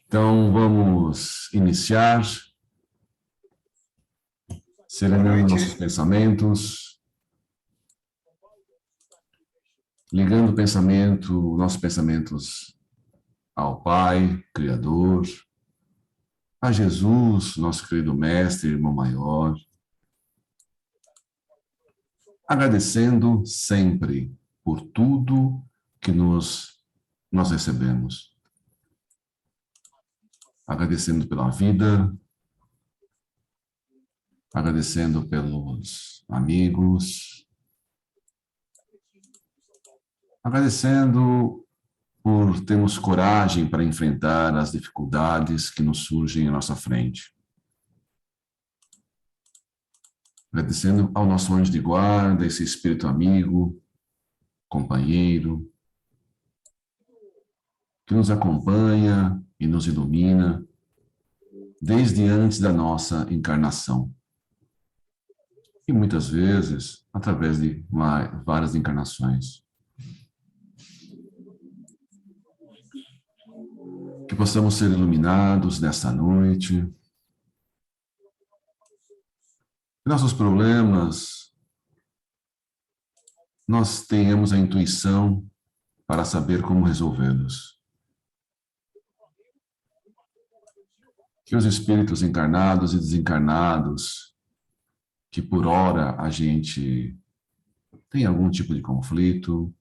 Então, vamos iniciar, serenando nossos pensamentos, ligando nossos pensamentos ao Pai, Criador, a Jesus, nosso querido Mestre, Irmão Maior, agradecendo sempre por tudo que nós recebemos. Agradecendo pela vida, agradecendo pelos amigos, agradecendo por termos coragem para enfrentar as dificuldades que nos surgem à nossa frente. Agradecendo ao nosso anjo de guarda, esse espírito amigo, companheiro, que nos acompanha e nos ilumina desde antes da nossa encarnação. E muitas vezes, através de várias encarnações. Que possamos ser iluminados nesta noite. Que nossos problemas, nós tenhamos a intuição para saber como resolvê-los. Que os espíritos encarnados e desencarnados, que por hora a gente tem algum tipo de conflito,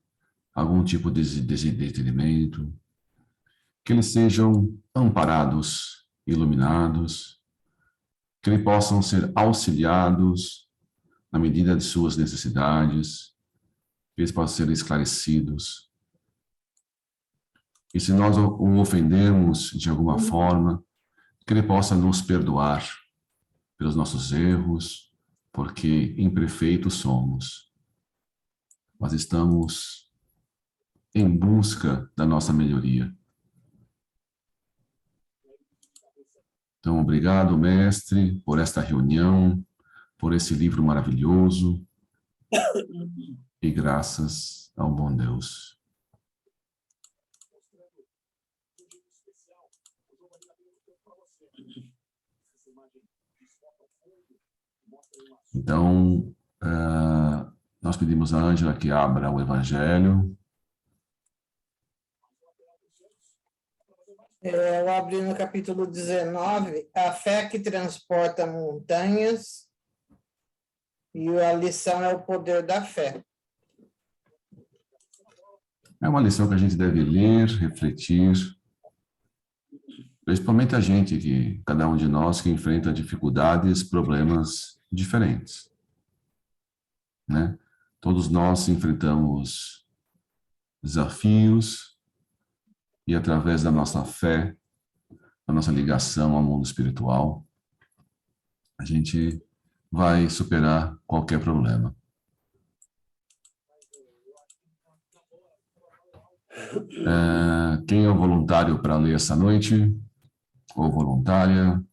algum tipo de desentendimento, que eles sejam amparados, iluminados, que eles possam ser auxiliados na medida de suas necessidades, que eles possam ser esclarecidos. E se nós o ofendemos de alguma forma, que ele possa nos perdoar pelos nossos erros, porque imperfeitos somos. Mas estamos em busca da nossa melhoria. Então, obrigado, mestre, por esta reunião, por esse livro maravilhoso, e graças ao bom Deus. Então, nós pedimos a Ângela que abra o Evangelho. Eu abri no capítulo 19, a fé que transporta montanhas, e a lição é o poder da fé. É uma lição que a gente deve ler, refletir, principalmente a gente, cada um de nós que enfrenta dificuldades, problemas diferentes, né? Todos nós enfrentamos desafios e através da nossa fé, da nossa ligação ao mundo espiritual, a gente vai superar qualquer problema. Quem é o voluntário para ler essa noite? Ou voluntária?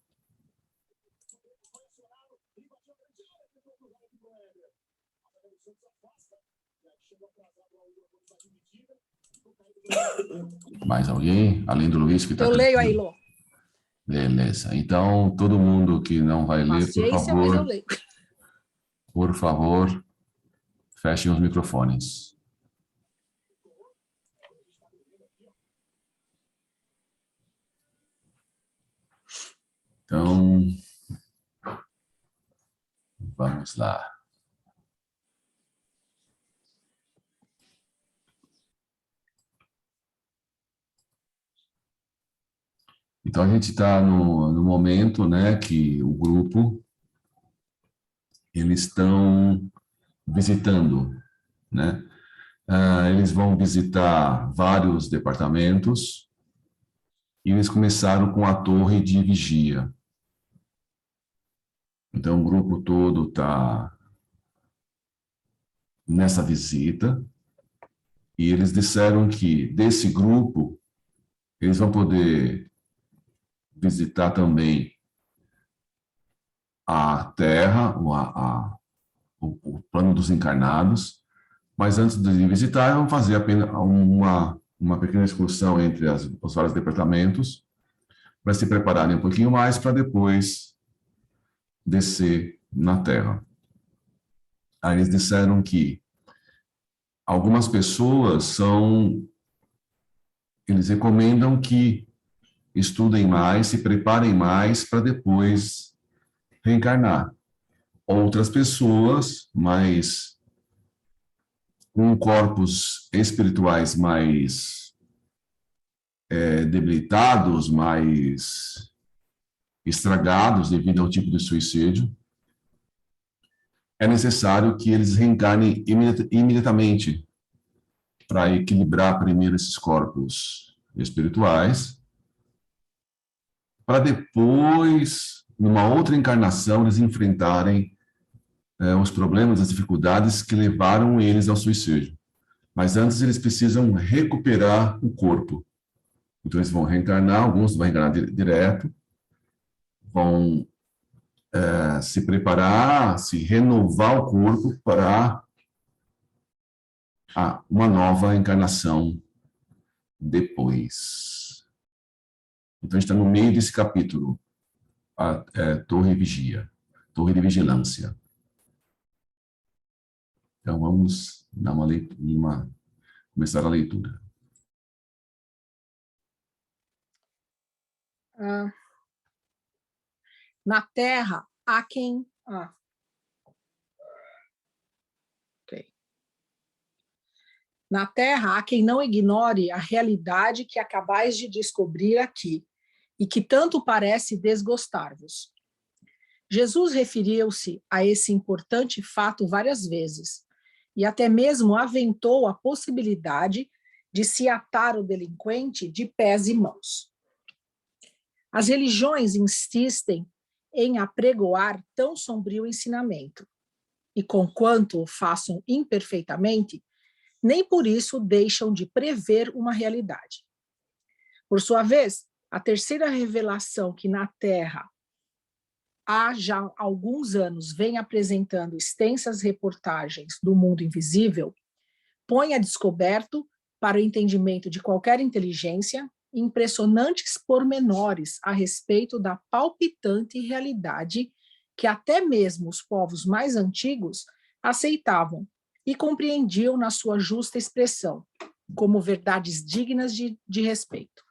Mais alguém? Além do Luiz que está... Eu leio aí, Lô. Beleza. Então, todo mundo que não vai ler, por favor, fechem os microfones. Então, vamos lá. Então, a gente está no momento, né, que o grupo, eles estão visitando, né? Eles vão visitar vários departamentos e eles começaram com a torre de vigia. Então, o grupo todo está nessa visita e eles disseram que desse grupo eles vão poder visitar também a Terra, o plano dos encarnados, Mas antes de visitar, vamos fazer apenas uma pequena excursão entre os vários departamentos, para se prepararem um pouquinho mais, para depois descer na Terra. Aí eles disseram que algumas pessoas eles recomendam que estudem mais, se preparem mais para depois reencarnar. Outras pessoas, mais com corpos espirituais mais debilitados, mais estragados devido ao tipo de suicídio, é necessário que eles reencarnem imediatamente para equilibrar primeiro esses corpos espirituais, para depois, numa outra encarnação, eles enfrentarem os problemas, as dificuldades que levaram eles ao suicídio. Mas antes eles precisam recuperar o corpo. Então eles vão reencarnar, alguns vão reencarnar direto, vão se preparar, se renovar o corpo para uma nova encarnação depois. Então a gente está no meio desse capítulo, a Torre Vigia, Torre de Vigilância. Então vamos dar uma leitura, começar a leitura. Na Terra, há quem... Na Terra, há quem não ignore a realidade que acabais de descobrir aqui e que tanto parece desgostar-vos. Jesus referiu-se a esse importante fato várias vezes e até mesmo aventou a possibilidade de se atar o delinquente de pés e mãos. As religiões insistem em apregoar tão sombrio ensinamento e, conquanto o façam imperfeitamente, nem por isso deixam de prever uma realidade. Por sua vez, a terceira revelação que na Terra há já alguns anos vem apresentando extensas reportagens do mundo invisível, põe a descoberto, para o entendimento de qualquer inteligência, impressionantes pormenores a respeito da palpitante realidade que até mesmo os povos mais antigos aceitavam e compreendiam na sua justa expressão, como verdades dignas de respeito.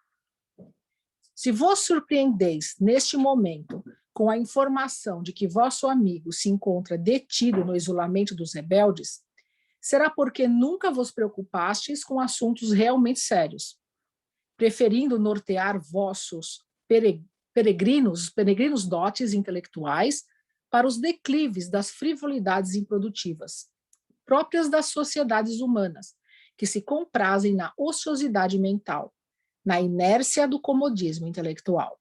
Se vos surpreendeis neste momento com a informação de que vosso amigo se encontra detido no isolamento dos rebeldes, será porque nunca vos preocupastes com assuntos realmente sérios, preferindo nortear vossos peregrinos dotes intelectuais para os declives das frivolidades improdutivas, próprias das sociedades humanas, que se comprazem na ociosidade mental, na inércia do comodismo intelectual.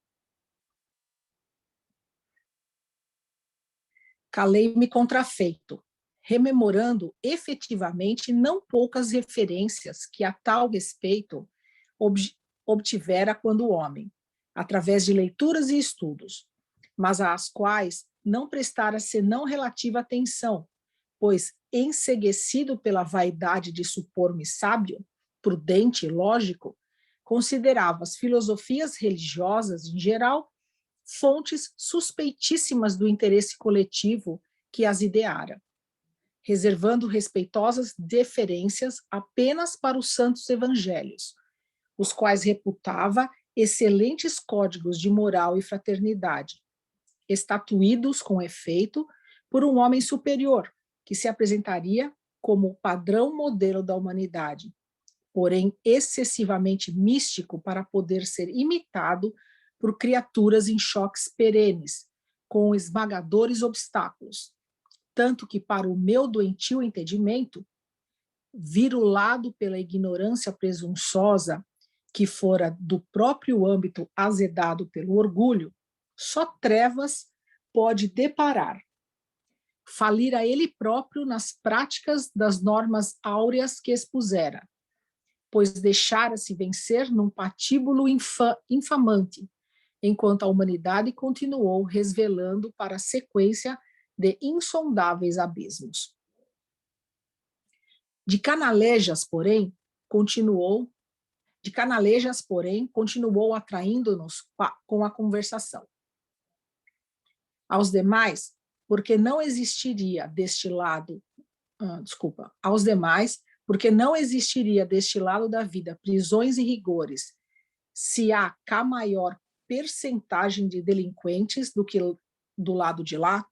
Calei-me contrafeito, rememorando efetivamente não poucas referências que a tal respeito obtivera quando homem, através de leituras e estudos, mas às quais não prestara senão relativa atenção, pois, enceguecido pela vaidade de supor-me sábio, prudente e lógico, considerava as filosofias religiosas, em geral, fontes suspeitíssimas do interesse coletivo que as ideara, reservando respeitosas deferências apenas para os santos evangelhos, os quais reputava excelentes códigos de moral e fraternidade, estatuídos com efeito por um homem superior, que se apresentaria como o padrão modelo da humanidade, porém excessivamente místico para poder ser imitado por criaturas em choques perenes, com esmagadores obstáculos, tanto que para o meu doentio entendimento, virulado pela ignorância presunçosa, que fora do próprio âmbito azedado pelo orgulho, só trevas pode deparar. Falir a ele próprio nas práticas das normas áureas que expusera, pois deixara-se vencer num patíbulo infamante, enquanto a humanidade continuou resvelando para a sequência de insondáveis abismos. De Canalejas, porém, continuou atraindo-nos com a conversação. Aos demais, porque não existiria deste lado da vida prisões e rigores, se há cá maior percentagem de delinquentes do que do lado de lá?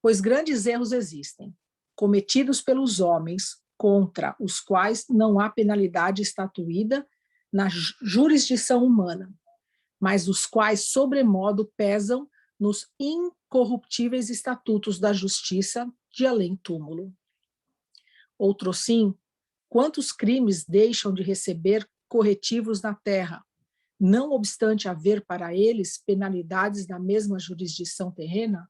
Pois grandes erros existem, cometidos pelos homens, contra os quais não há penalidade estatuída na jurisdição humana, mas os quais, sobremodo, pesam nos incorruptíveis estatutos da justiça de além-túmulo. Outrosim, quantos crimes deixam de receber corretivos na terra, não obstante haver para eles penalidades na mesma jurisdição terrena?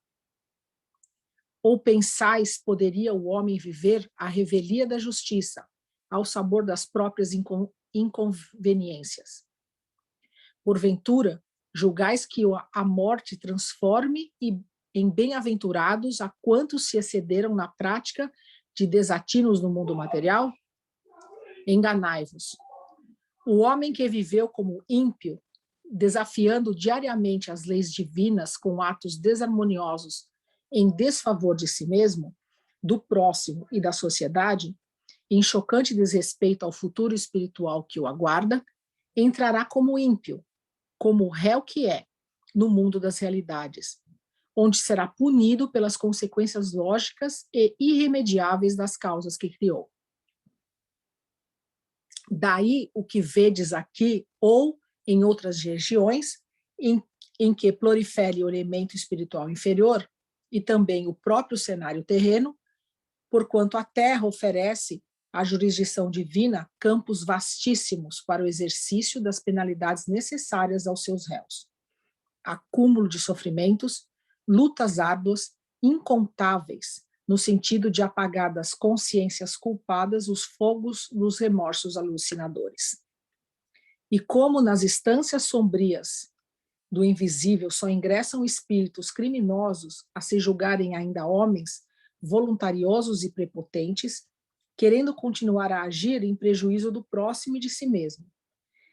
Ou pensais poderia o homem viver à revelia da justiça, ao sabor das próprias inconveniências? Porventura, julgais que a morte transforme em bem-aventurados a quantos se excederam na prática de desatinos no mundo material? Enganai-vos. O homem que viveu como ímpio, desafiando diariamente as leis divinas com atos desarmoniosos em desfavor de si mesmo, do próximo e da sociedade, em chocante desrespeito ao futuro espiritual que o aguarda, entrará como ímpio, como réu que é, no mundo das realidades, onde será punido pelas consequências lógicas e irremediáveis das causas que criou. Daí o que vedes aqui ou em outras regiões em que prolifere o elemento espiritual inferior e também o próprio cenário terreno, porquanto a terra oferece à jurisdição divina campos vastíssimos para o exercício das penalidades necessárias aos seus réus. Acúmulo de sofrimentos, lutas árduas, incontáveis, no sentido de apagar das consciências culpadas os fogos dos remorsos alucinadores. E como nas instâncias sombrias do invisível só ingressam espíritos criminosos a se julgarem ainda homens, voluntariosos e prepotentes, querendo continuar a agir em prejuízo do próximo e de si mesmo.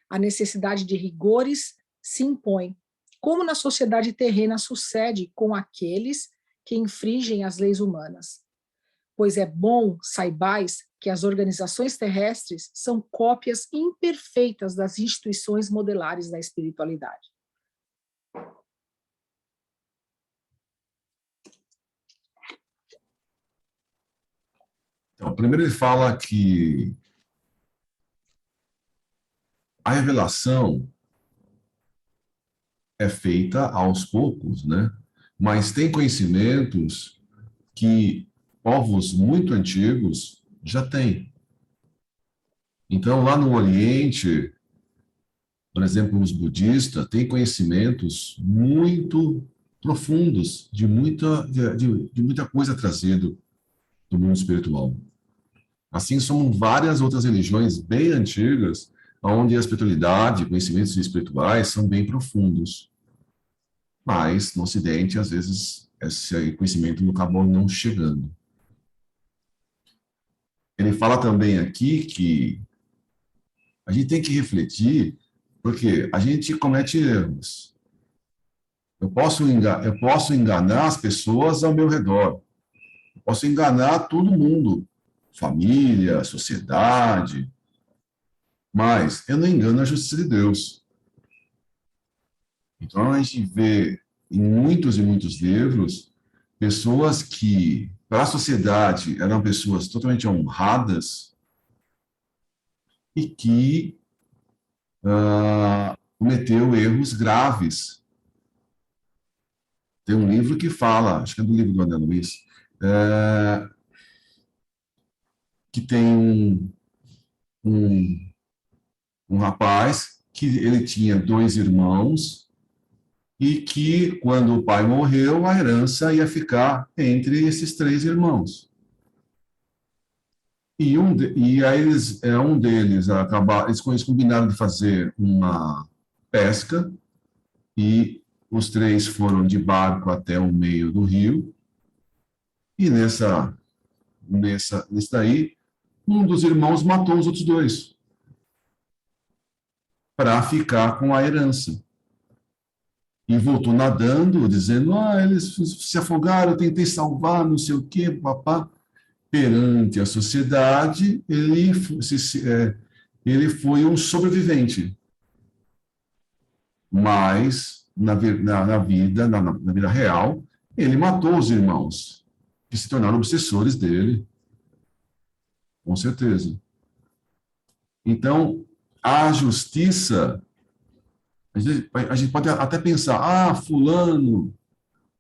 A necessidade de rigores se impõe, como na sociedade terrena sucede com aqueles que infringem as leis humanas. Pois é bom, saibais, que as organizações terrestres são cópias imperfeitas das instituições modelares da espiritualidade. Então, primeiro ele fala que a revelação é feita aos poucos, né? Mas tem conhecimentos que povos muito antigos já têm. Então, lá no Oriente, por exemplo, os budistas têm conhecimentos muito profundos de muita coisa trazida do mundo espiritual. Assim, são várias outras religiões bem antigas, onde a espiritualidade, conhecimentos espirituais são bem profundos. Mas, no Ocidente, às vezes, esse conhecimento acabou não chegando. Ele fala também aqui que a gente tem que refletir, porque a gente comete erros. Eu posso enganar as pessoas ao meu redor. Eu posso enganar todo mundo. Família, sociedade, mas eu não engano a justiça de Deus. Então, a gente vê em muitos e muitos livros pessoas que, para a sociedade, eram pessoas totalmente honradas e que cometeu erros graves. Tem um livro que fala, acho que é do livro do André Luiz, que tem um rapaz que ele tinha 2 irmãos e que, quando o pai morreu, a herança ia ficar entre esses 3 irmãos. E aí um deles eles combinaram de fazer uma pesca e os 3 foram de barco até o meio do rio. E nessa nesse daí, um dos irmãos matou os outros dois para ficar com a herança. E voltou nadando, dizendo, eles se afogaram, eu tentei salvar, não sei o quê, papá. Perante a sociedade, ele foi um sobrevivente. Mas, na vida real, ele matou os irmãos, que se tornaram obsessores dele, com certeza. Então, a justiça, a gente pode até pensar, fulano,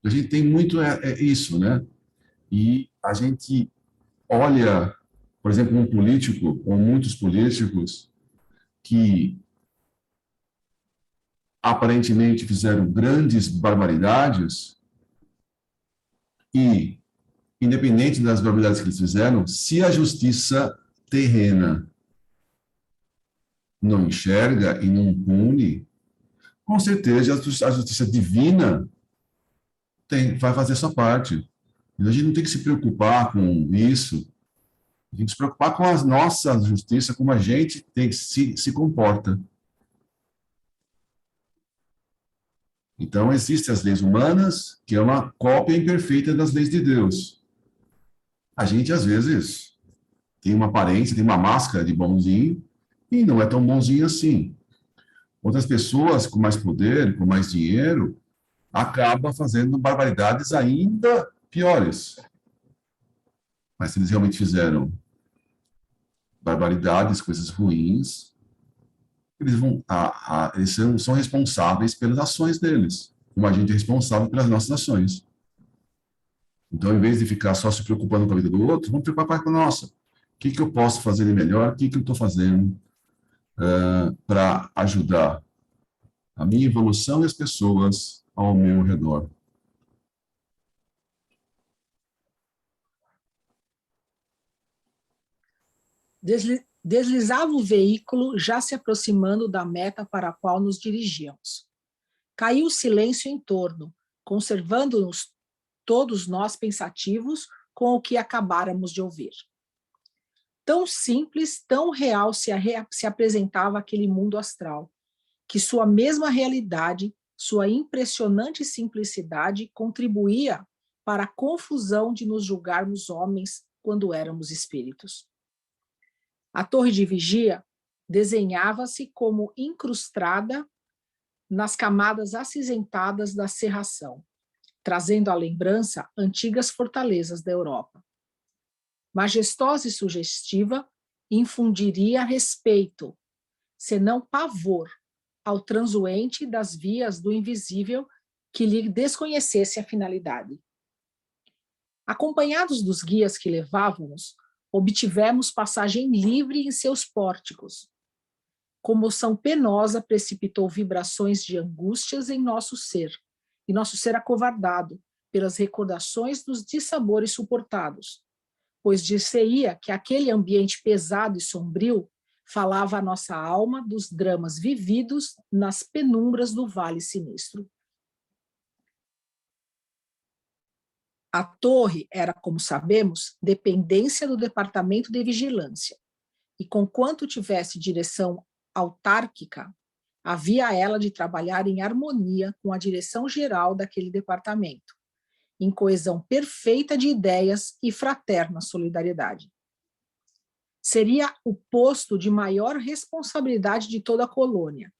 a gente tem muito isso, né? E a gente olha, por exemplo, um político, ou muitos políticos, que aparentemente fizeram grandes barbaridades, e, independente das barbaridades que eles fizeram, se a justiça terrena não enxerga e não pune, com certeza a justiça divina vai fazer a sua parte. A gente não tem que se preocupar com isso, a gente tem que se preocupar com a nossa justiça, como a gente se comporta. Então, existem as leis humanas, que é uma cópia imperfeita das leis de Deus. A gente, às vezes, tem uma aparência, tem uma máscara de bonzinho, e não é tão bonzinho assim. Outras pessoas com mais poder, com mais dinheiro, acabam fazendo barbaridades ainda piores. Mas se eles realmente fizeram barbaridades, coisas ruins, eles são responsáveis pelas ações deles, como a gente é responsável pelas nossas ações. Então, em vez de ficar só se preocupando com a vida do outro, vamos preocupar com a nossa. O que eu posso fazer de melhor? O que eu estou fazendo para ajudar a minha evolução e as pessoas ao meu redor? Deslizava o veículo, já se aproximando da meta para a qual nos dirigíamos. Caiu o silêncio em torno, conservando-nos todos nós pensativos com o que acabáramos de ouvir. Tão simples, tão real se apresentava aquele mundo astral, que sua mesma realidade, sua impressionante simplicidade contribuía para a confusão de nos julgarmos homens quando éramos espíritos. A torre de vigia desenhava-se como incrustada nas camadas acinzentadas da cerração, trazendo à lembrança antigas fortalezas da Europa. Majestosa e sugestiva, infundiria respeito, senão pavor, ao transuente das vias do invisível que lhe desconhecesse a finalidade. Acompanhados dos guias que levávamos, obtivemos passagem livre em seus pórticos. Comoção penosa precipitou vibrações de angústias em nosso ser, e nosso ser acovardado pelas recordações dos dissabores suportados, pois dir-se-ia que aquele ambiente pesado e sombrio falava à nossa alma dos dramas vividos nas penumbras do Vale Sinistro. A torre era, como sabemos, dependência do Departamento de Vigilância, e conquanto tivesse direção autárquica, havia ela de trabalhar em harmonia com a direção geral daquele departamento, em coesão perfeita de ideias e fraterna solidariedade. Seria o posto de maior responsabilidade de toda a colônia.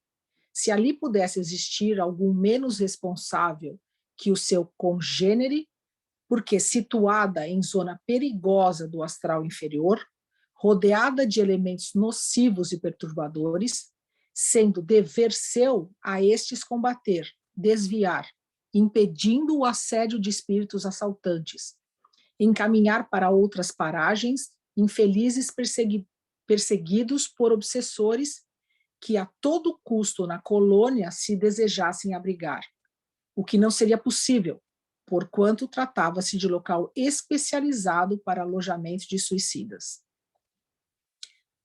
Se ali pudesse existir algum menos responsável que o seu congênere, porque situada em zona perigosa do astral inferior, rodeada de elementos nocivos e perturbadores, sendo dever seu a estes combater, desviar, impedindo o assédio de espíritos assaltantes, encaminhar para outras paragens infelizes perseguidos por obsessores que a todo custo na colônia se desejassem abrigar, o que não seria possível, porquanto tratava-se de local especializado para alojamento de suicidas.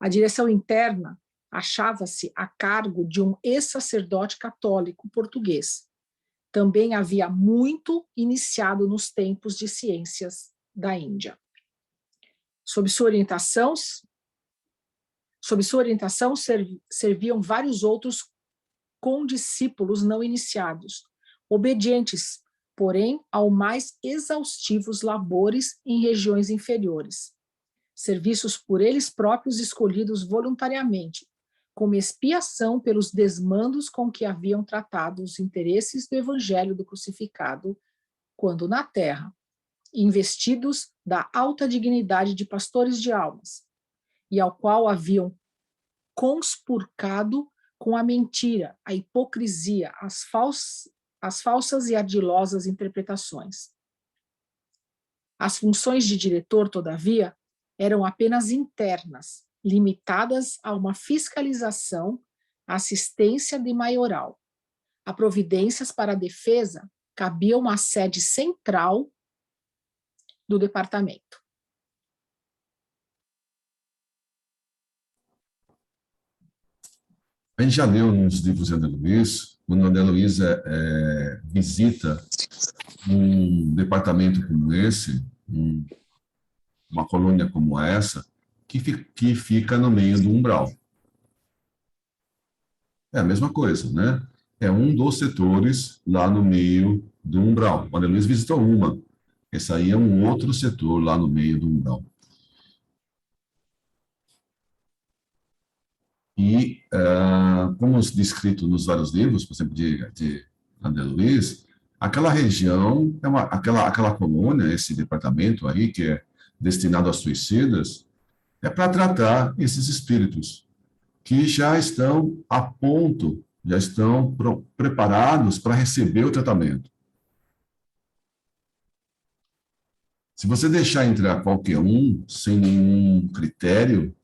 A direção interna achava-se a cargo de um ex-sacerdote católico português. Também havia muito iniciado nos tempos de ciências da Índia. Sob sua orientação, serviam vários outros condiscípulos não iniciados, obedientes, porém, ao mais exaustivos labores em regiões inferiores. Serviços por eles próprios escolhidos voluntariamente, como expiação pelos desmandos com que haviam tratado os interesses do evangelho do crucificado, quando na terra, investidos da alta dignidade de pastores de almas, e ao qual haviam conspurcado com a mentira, a hipocrisia, as falsas e ardilosas interpretações. As funções de diretor, todavia, eram apenas internas, limitadas a uma fiscalização, assistência de maioral. A providências para a defesa cabia uma sede central do departamento. A gente já leu nos livros de André Luiz, quando André Luiz visita um departamento como esse, uma colônia como essa, que fica no meio do umbral. É a mesma coisa, né? É um dos setores lá no meio do umbral. O André Luiz visitou uma. Esse aí é um outro setor lá no meio do umbral. E, como descrito nos vários livros, por exemplo, de André Luiz, aquela região, aquela colônia, esse departamento aí, que é destinado a suicidas, é para tratar esses espíritos que já estão a ponto, já estão preparados para receber o tratamento. Se você deixar entrar qualquer um, sem nenhum critério,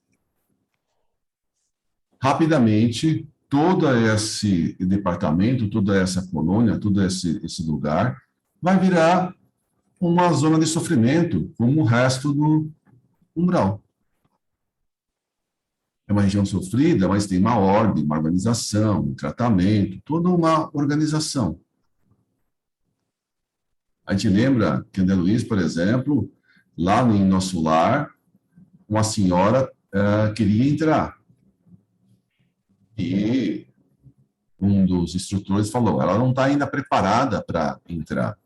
rapidamente, todo esse departamento, toda essa colônia, todo esse lugar, vai virar uma zona de sofrimento, como o resto do umbral. É uma região sofrida, mas tem uma ordem, uma organização, um tratamento, toda uma organização. A gente lembra que André Luiz, por exemplo, lá em nosso lar, uma senhora queria entrar. E um dos instrutores falou, ela não está ainda preparada para entrar.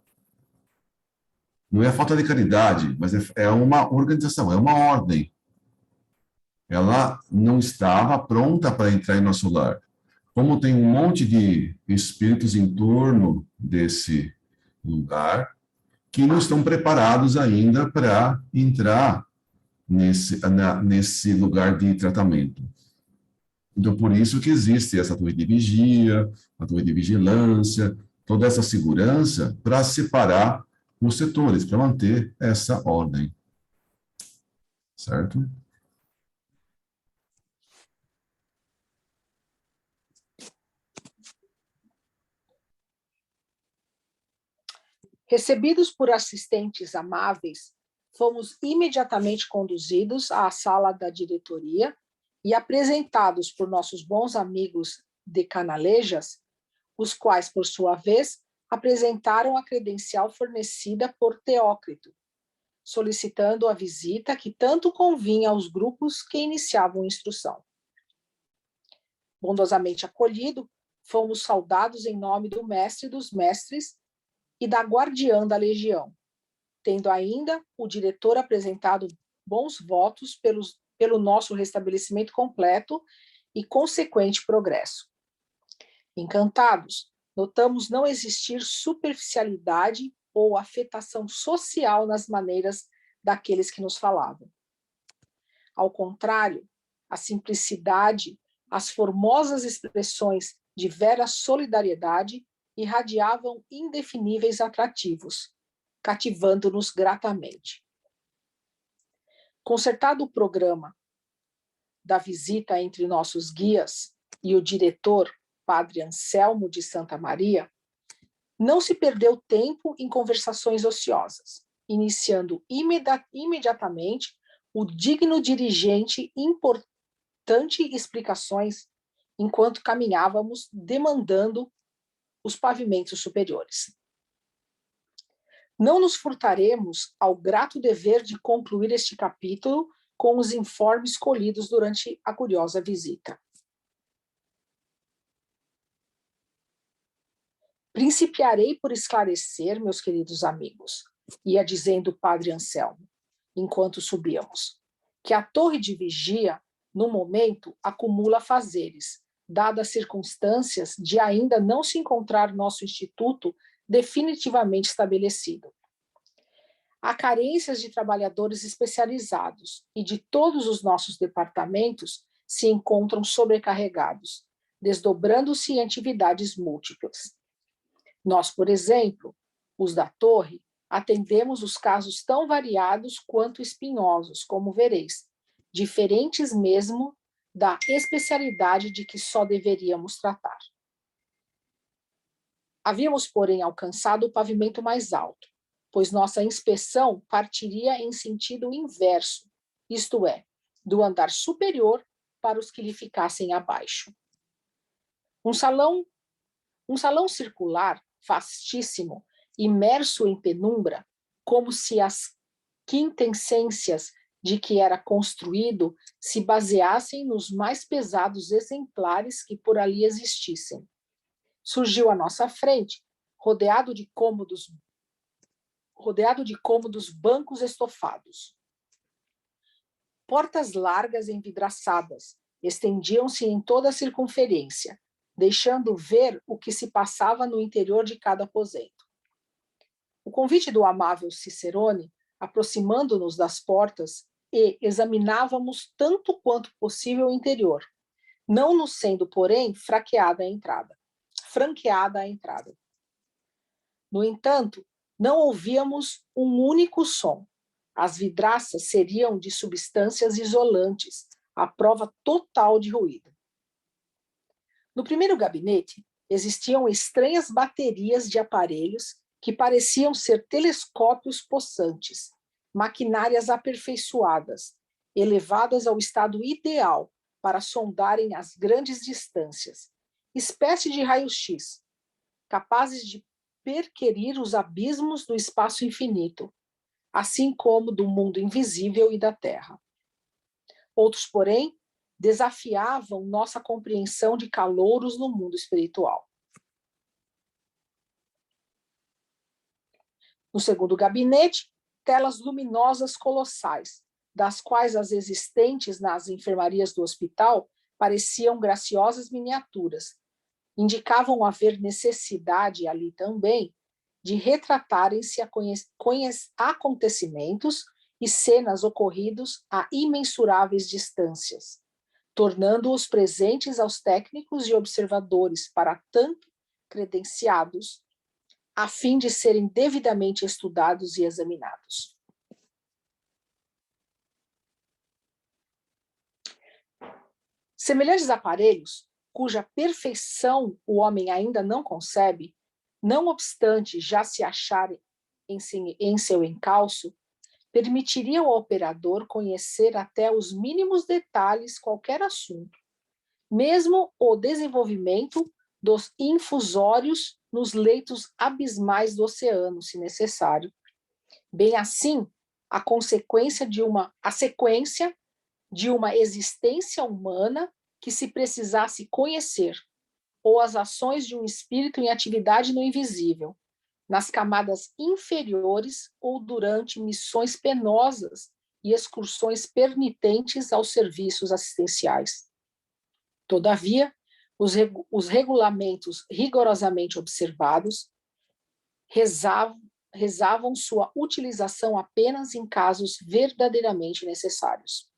Não é falta de caridade, mas é uma organização, é uma ordem. Ela não estava pronta para entrar em nosso lar. Como tem um monte de espíritos em torno desse lugar que não estão preparados ainda para entrar nesse lugar de tratamento. Então, por isso que existe essa torre de vigia, a torre de vigilância, toda essa segurança para separar os setores, para manter essa ordem. Certo? Recebidos por assistentes amáveis, fomos imediatamente conduzidos à sala da diretoria e apresentados por nossos bons amigos de Canalejas, os quais, por sua vez, apresentaram a credencial fornecida por Teócrito, solicitando a visita que tanto convinha aos grupos que iniciavam a instrução. Bondosamente acolhido, fomos saudados em nome do mestre dos mestres e da guardiã da legião, tendo ainda o diretor apresentado bons votos pelo nosso restabelecimento completo e consequente progresso. Encantados, notamos não existir superficialidade ou afetação social nas maneiras daqueles que nos falavam. Ao contrário, a simplicidade, as formosas expressões de vera solidariedade irradiavam indefiníveis atrativos, cativando-nos gratamente. Concertado o programa da visita entre nossos guias e o diretor, Padre Anselmo de Santa Maria, não se perdeu tempo em conversações ociosas, iniciando imediatamente o digno dirigente importante explicações enquanto caminhávamos demandando os pavimentos superiores. Não nos furtaremos ao grato dever de concluir este capítulo com os informes colhidos durante a curiosa visita. Principiarei por esclarecer, meus queridos amigos, ia dizendo o padre Anselmo, enquanto subíamos, que a torre de vigia, no momento, acumula afazeres, dadas as circunstâncias de ainda não se encontrar nosso instituto definitivamente estabelecido. Há carências de trabalhadores especializados e de todos os nossos departamentos se encontram sobrecarregados, desdobrando-se em atividades múltiplas. Nós, por exemplo, os da torre, atendemos os casos tão variados quanto espinhosos, como vereis, diferentes mesmo da especialidade de que só deveríamos tratar. Havíamos, porém, alcançado o pavimento mais alto, pois nossa inspeção partiria em sentido inverso, isto é, do andar superior para os que lhe ficassem abaixo. Um salão circular, vastíssimo, imerso em penumbra, como se as quintessências de que era construído se baseassem nos mais pesados exemplares que por ali existissem. Surgiu à nossa frente, rodeado de cômodos bancos estofados. Portas largas envidraçadas estendiam-se em toda a circunferência, deixando ver o que se passava no interior de cada aposento. O convite do amável Cicerone, aproximando-nos das portas, e examinávamos tanto quanto possível o interior, não nos sendo, porém, franqueada a entrada. No entanto, não ouvíamos um único som. As vidraças seriam de substâncias isolantes, à prova total de ruído. No primeiro gabinete, existiam estranhas baterias de aparelhos que pareciam ser telescópios possantes, maquinárias aperfeiçoadas, elevadas ao estado ideal para sondarem as grandes distâncias, espécie de raio-x, capazes de perquirir os abismos do espaço infinito, assim como do mundo invisível e da Terra. Outros, porém, desafiavam nossa compreensão de calouros no mundo espiritual. No segundo gabinete, telas luminosas colossais, das quais as existentes nas enfermarias do hospital pareciam graciosas miniaturas, indicavam haver necessidade ali também de retratarem-se acontecimentos e cenas ocorridos a imensuráveis distâncias, tornando-os presentes aos técnicos e observadores para tanto credenciados, a fim de serem devidamente estudados e examinados. Semelhantes aparelhos, cuja perfeição o homem ainda não concebe, não obstante já se acharem em seu encalço, permitiriam ao operador conhecer até os mínimos detalhes qualquer assunto, mesmo o desenvolvimento dos infusórios nos leitos abismais do oceano, se necessário. Bem assim, a sequência de uma existência humana que se precisasse conhecer, ou as ações de um espírito em atividade no invisível, nas camadas inferiores ou durante missões penosas e excursões permitentes aos serviços assistenciais. Todavia, os regulamentos rigorosamente observados rezavam sua utilização apenas em casos verdadeiramente necessários.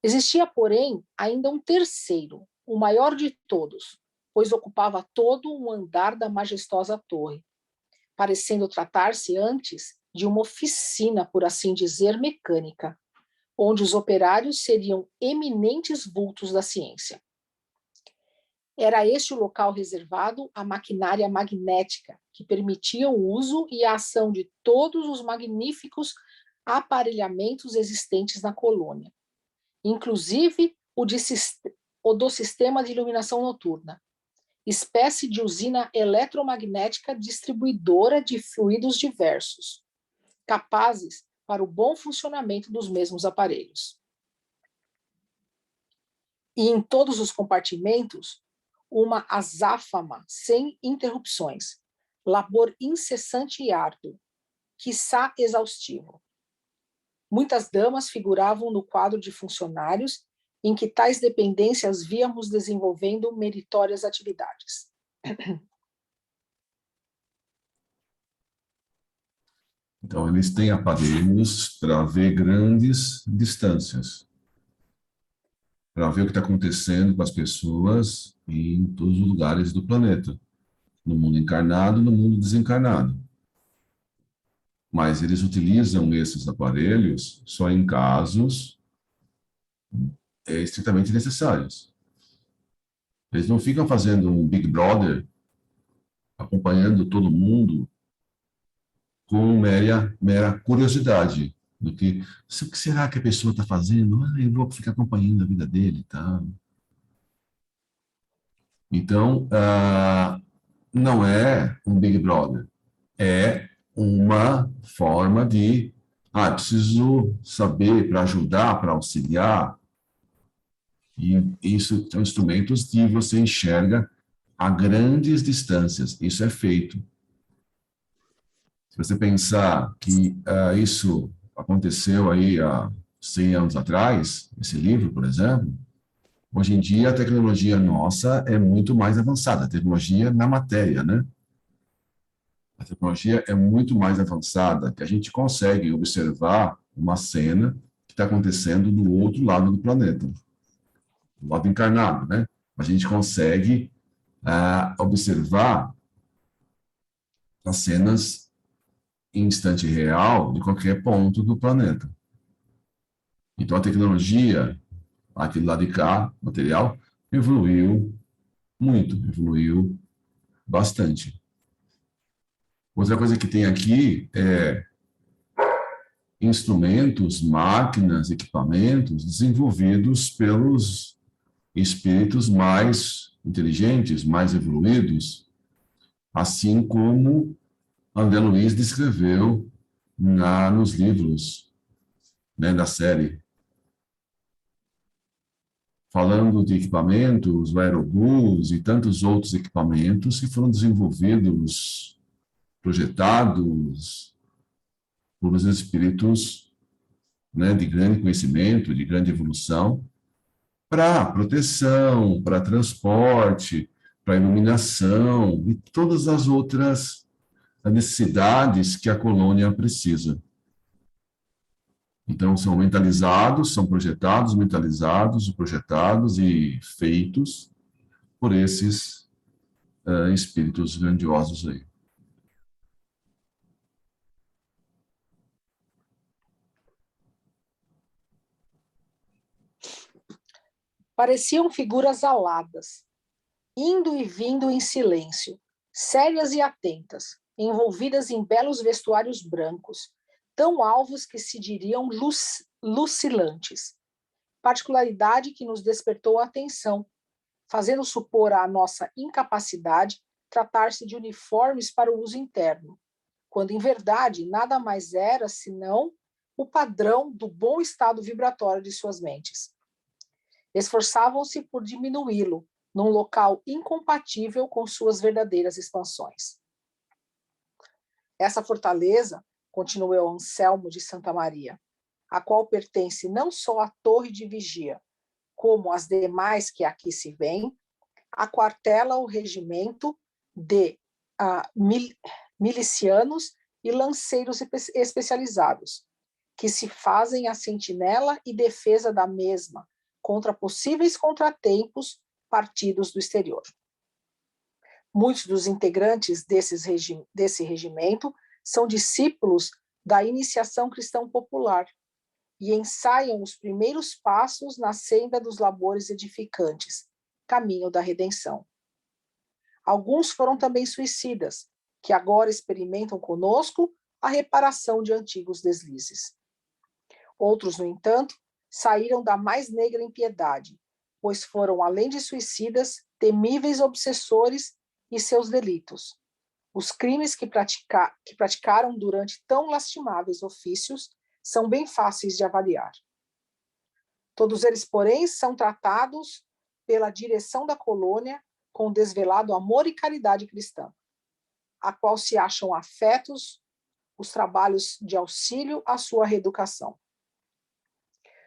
Existia, porém, ainda um terceiro, o maior de todos, pois ocupava todo um andar da majestosa torre, parecendo tratar-se antes de uma oficina, por assim dizer, mecânica, onde os operários seriam eminentes vultos da ciência. Era este o local reservado à maquinária magnética, que permitia o uso e a ação de todos os magníficos aparelhamentos existentes na colônia, inclusive o do sistema de iluminação noturna, espécie de usina eletromagnética distribuidora de fluidos diversos, capazes para o bom funcionamento dos mesmos aparelhos. E em todos os compartimentos, uma azáfama sem interrupções, labor incessante e árduo, quiçá exaustivo. Muitas damas figuravam no quadro de funcionários em que tais dependências víamos desenvolvendo meritórias atividades. Então, eles têm aparelhos para ver grandes distâncias, para ver o que está acontecendo com as pessoas em todos os lugares do planeta, no mundo encarnado e no mundo desencarnado. Mas eles utilizam esses aparelhos só em casos estritamente necessários. Eles não ficam fazendo um Big Brother, acompanhando todo mundo com mera curiosidade do que o que será que a pessoa está fazendo? Eu vou ficar acompanhando a vida dele, tá? Então, não é um Big Brother, é uma forma de, preciso saber para ajudar, para auxiliar. E isso são instrumentos que você enxerga a grandes distâncias. Isso é feito. Se você pensar que isso aconteceu aí há 100 anos atrás, esse livro, por exemplo, hoje em dia a tecnologia nossa é muito mais avançada, a tecnologia na matéria, né? A tecnologia é muito mais avançada, que a gente consegue observar uma cena que está acontecendo do outro lado do planeta, do lado encarnado, né? A gente consegue observar as cenas em instante real de qualquer ponto do planeta. Então, a tecnologia, aquele lado de cá, material, evoluiu muito, evoluiu bastante. Outra coisa que tem aqui é instrumentos, máquinas, equipamentos desenvolvidos pelos espíritos mais inteligentes, mais evoluídos, assim como André Luiz descreveu nos livros, né, da série. Falando de equipamentos, o aerobus e tantos outros equipamentos que foram desenvolvidos, projetados por os espíritos, né, de grande conhecimento, de grande evolução, para proteção, para transporte, para iluminação e todas as outras necessidades que a colônia precisa. Então, são mentalizados, são projetados, mentalizados, projetados e feitos por esses espíritos grandiosos aí. Pareciam figuras aladas, indo e vindo em silêncio, sérias e atentas, envolvidas em belos vestuários brancos, tão alvos que se diriam lucilantes, particularidade que nos despertou a atenção, fazendo supor à nossa incapacidade tratar-se de uniformes para o uso interno, quando em verdade nada mais era senão o padrão do bom estado vibratório de suas mentes. Esforçavam-se por diminuí-lo num local incompatível com suas verdadeiras expansões. Essa fortaleza, continuou Anselmo de Santa Maria, a qual pertence não só a torre de vigia, como as demais que aqui se vêem, aquartela o regimento de milicianos e lanceiros especializados, que se fazem a sentinela e defesa da mesma contra possíveis contratempos partidos do exterior. Muitos dos integrantes desse regimento são discípulos da iniciação cristã popular e ensaiam os primeiros passos na senda dos labores edificantes, caminho da redenção. Alguns foram também suicidas, que agora experimentam conosco a reparação de antigos deslizes. Outros, no entanto, saíram da mais negra impiedade, pois foram, além de suicidas, temíveis obsessores e seus delitos. Os crimes que praticaram durante tão lastimáveis ofícios são bem fáceis de avaliar. Todos eles, porém, são tratados pela direção da colônia com desvelado amor e caridade cristã, a qual se acham afetos os trabalhos de auxílio à sua reeducação.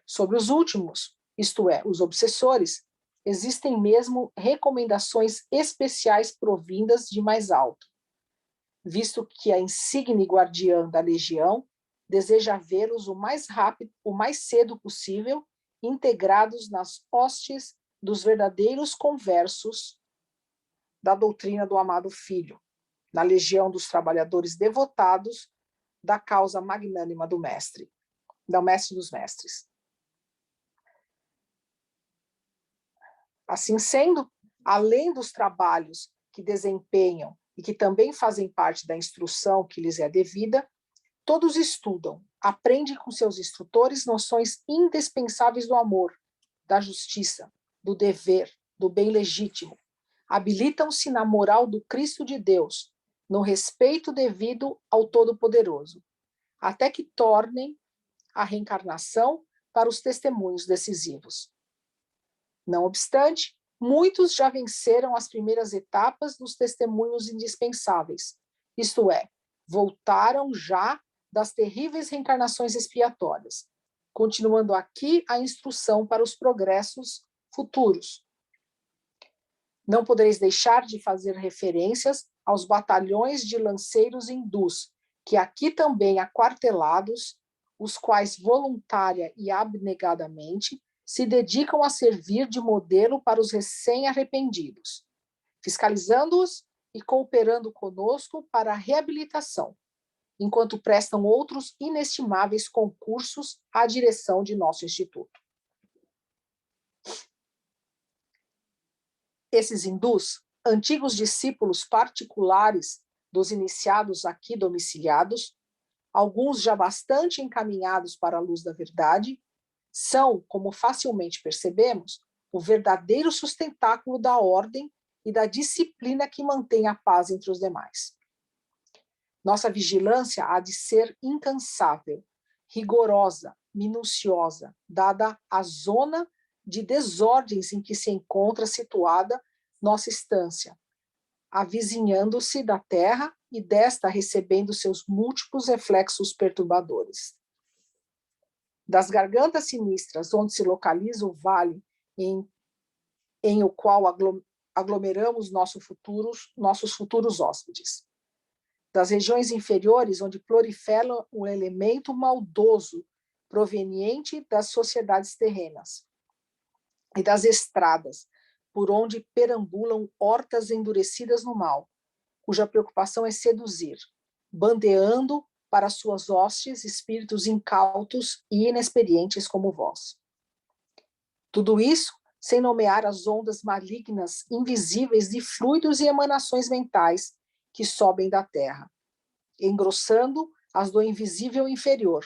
Sobre os últimos, isto é, os obsessores, existem mesmo recomendações especiais provindas de mais alto, visto que a insigne guardiã da legião deseja vê-los o mais cedo possível integrados nas hostes dos verdadeiros conversos da doutrina do amado Filho, na legião dos trabalhadores devotados da causa magnânima do Mestre, do Mestre dos Mestres. Assim sendo, além dos trabalhos que desempenham e que também fazem parte da instrução que lhes é devida, todos estudam, aprendem com seus instrutores noções indispensáveis do amor, da justiça, do dever, do bem legítimo. Habilitam-se na moral do Cristo de Deus, no respeito devido ao Todo-Poderoso, até que tornem a reencarnação para os testemunhos decisivos. Não obstante, muitos já venceram as primeiras etapas dos testemunhos indispensáveis, isto é, voltaram já das terríveis reencarnações expiatórias, continuando aqui a instrução para os progressos futuros. Não podereis deixar de fazer referências aos batalhões de lanceiros hindus, que aqui também aquartelados, os quais voluntária e abnegadamente se dedicam a servir de modelo para os recém-arrependidos, fiscalizando-os e cooperando conosco para a reabilitação, enquanto prestam outros inestimáveis concursos à direção de nosso instituto. Esses hindus, antigos discípulos particulares dos iniciados aqui domiciliados, alguns já bastante encaminhados para a luz da verdade, são, como facilmente percebemos, o verdadeiro sustentáculo da ordem e da disciplina que mantém a paz entre os demais. Nossa vigilância há de ser incansável, rigorosa, minuciosa, dada a zona de desordens em que se encontra situada nossa estância, avizinhando-se da terra e desta recebendo seus múltiplos reflexos perturbadores. Das gargantas sinistras onde se localiza o vale em o qual aglomeramos nossos futuros hóspedes. Das regiões inferiores onde prolifera o elemento maldoso proveniente das sociedades terrenas, e das estradas por onde perambulam hortas endurecidas no mal, cuja preocupação é seduzir, bandeando para suas hostes espíritos incautos e inexperientes como vós. Tudo isso sem nomear as ondas malignas invisíveis de fluidos e emanações mentais que sobem da terra, engrossando as do invisível inferior,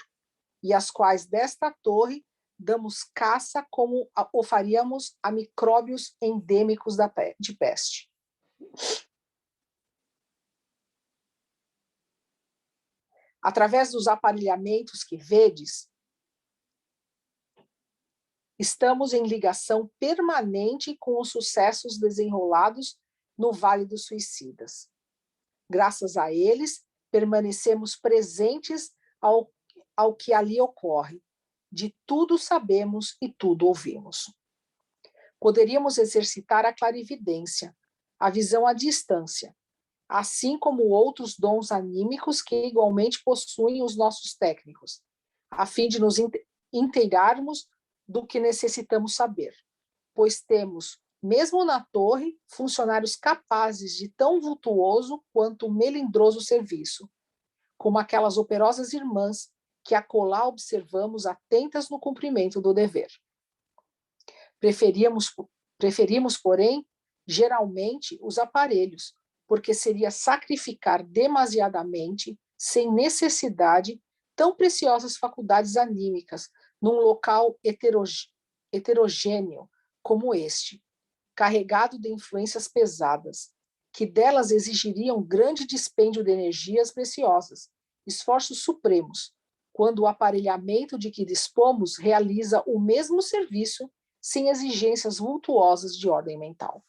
e as quais desta torre damos caça como o faríamos a micróbios endêmicos de peste. Através dos aparelhamentos que vedes, estamos em ligação permanente com os sucessos desenrolados no Vale dos Suicidas. Graças a eles, permanecemos presentes ao que ali ocorre. De tudo sabemos e tudo ouvimos. Poderíamos exercitar a clarividência, a visão à distância, assim como outros dons anímicos que igualmente possuem os nossos técnicos, a fim de nos inteirarmos do que necessitamos saber, pois temos, mesmo na torre, funcionários capazes de tão vultuoso quanto melindroso serviço, como aquelas operosas irmãs que acolá observamos atentas no cumprimento do dever. Preferimos, porém, geralmente os aparelhos, porque seria sacrificar demasiadamente, sem necessidade, tão preciosas faculdades anímicas num local heterogêneo como este, carregado de influências pesadas, que delas exigiriam grande dispêndio de energias preciosas, esforços supremos, quando o aparelhamento de que dispomos realiza o mesmo serviço sem exigências vultuosas de ordem mental.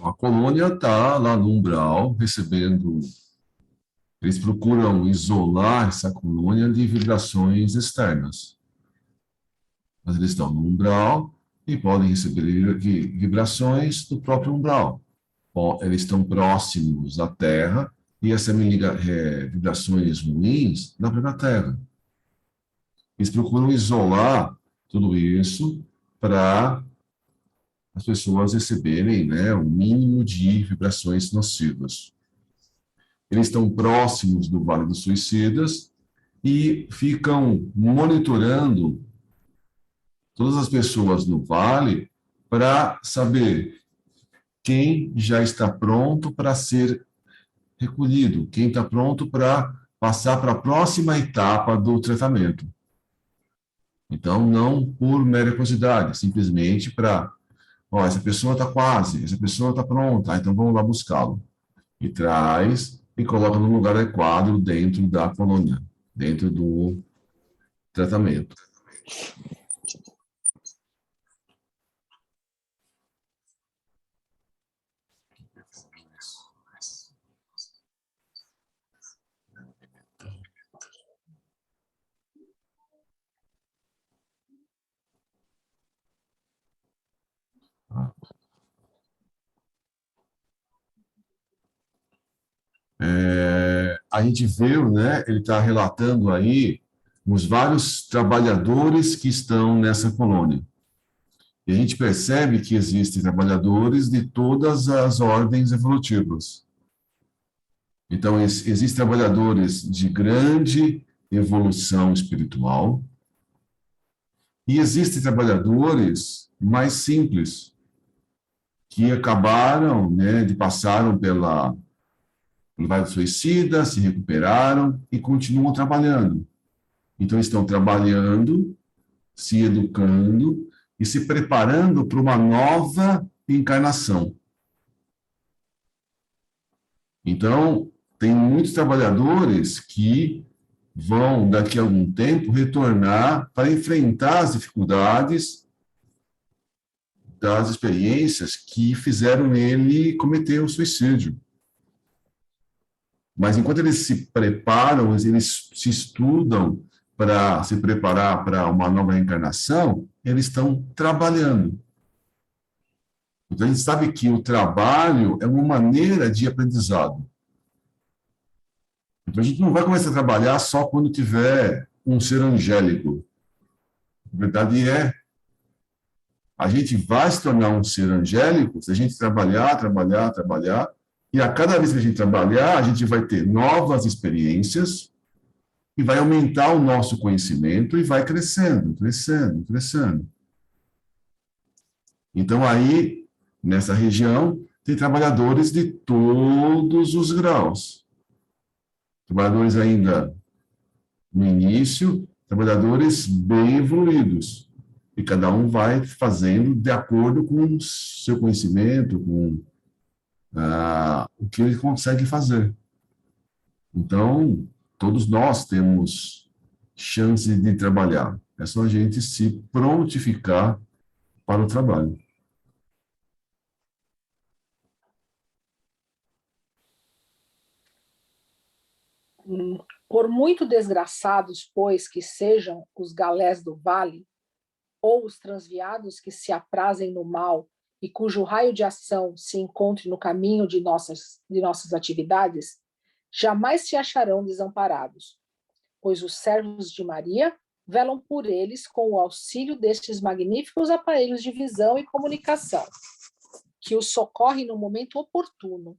A colônia está lá no umbral, recebendo. Eles procuram isolar essa colônia de vibrações externas. Mas eles estão no umbral e podem receber vibrações do próprio umbral. Eles estão próximos da Terra e essas vibrações ruins na própria Terra. Eles procuram isolar tudo isso para as pessoas receberem, né, o mínimo de vibrações nocivas. Eles estão próximos do Vale dos Suicidas e ficam monitorando todas as pessoas no vale para saber quem já está pronto para ser recolhido, quem está pronto para passar para a próxima etapa do tratamento. Então, não por mera curiosidade, simplesmente para, essa pessoa está quase, essa pessoa está pronta, então vamos lá buscá-lo. E traz e coloca no lugar adequado dentro da colônia, dentro do tratamento. A gente viu, né, ele está relatando aí os vários trabalhadores que estão nessa colônia. E a gente percebe que existem trabalhadores de todas as ordens evolutivas. Então, existem trabalhadores de grande evolução espiritual e existem trabalhadores mais simples que acabaram, né, passaram pelo Vale do Suicida, se recuperaram e continuam trabalhando. Então, estão trabalhando, se educando e se preparando para uma nova encarnação. Então, tem muitos trabalhadores que vão, daqui a algum tempo, retornar para enfrentar as dificuldades das experiências que fizeram ele cometer o suicídio. Mas enquanto eles se preparam, eles se estudam para se preparar para uma nova reencarnação, eles estão trabalhando. Então, a gente sabe que o trabalho é uma maneira de aprendizado. Então, a gente não vai começar a trabalhar só quando tiver um ser angélico. A verdade é, a gente vai se tornar um ser angélico se a gente trabalhar, trabalhar, trabalhar, e a cada vez que a gente trabalhar, a gente vai ter novas experiências e vai aumentar o nosso conhecimento e vai crescendo, crescendo, crescendo. Então, aí, nessa região, tem trabalhadores de todos os graus. Trabalhadores ainda no início, trabalhadores bem evoluídos. E cada um vai fazendo de acordo com o seu conhecimento, com o que ele consegue fazer. Então, todos nós temos chance de trabalhar. É só a gente se prontificar para o trabalho. Por muito desgraçados, pois, que sejam os galés do vale, ou os transviados que se aprazem no mal e cujo raio de ação se encontre no caminho de nossas atividades, jamais se acharão desamparados, pois os servos de Maria velam por eles com o auxílio destes magníficos aparelhos de visão e comunicação, que os socorrem no momento oportuno,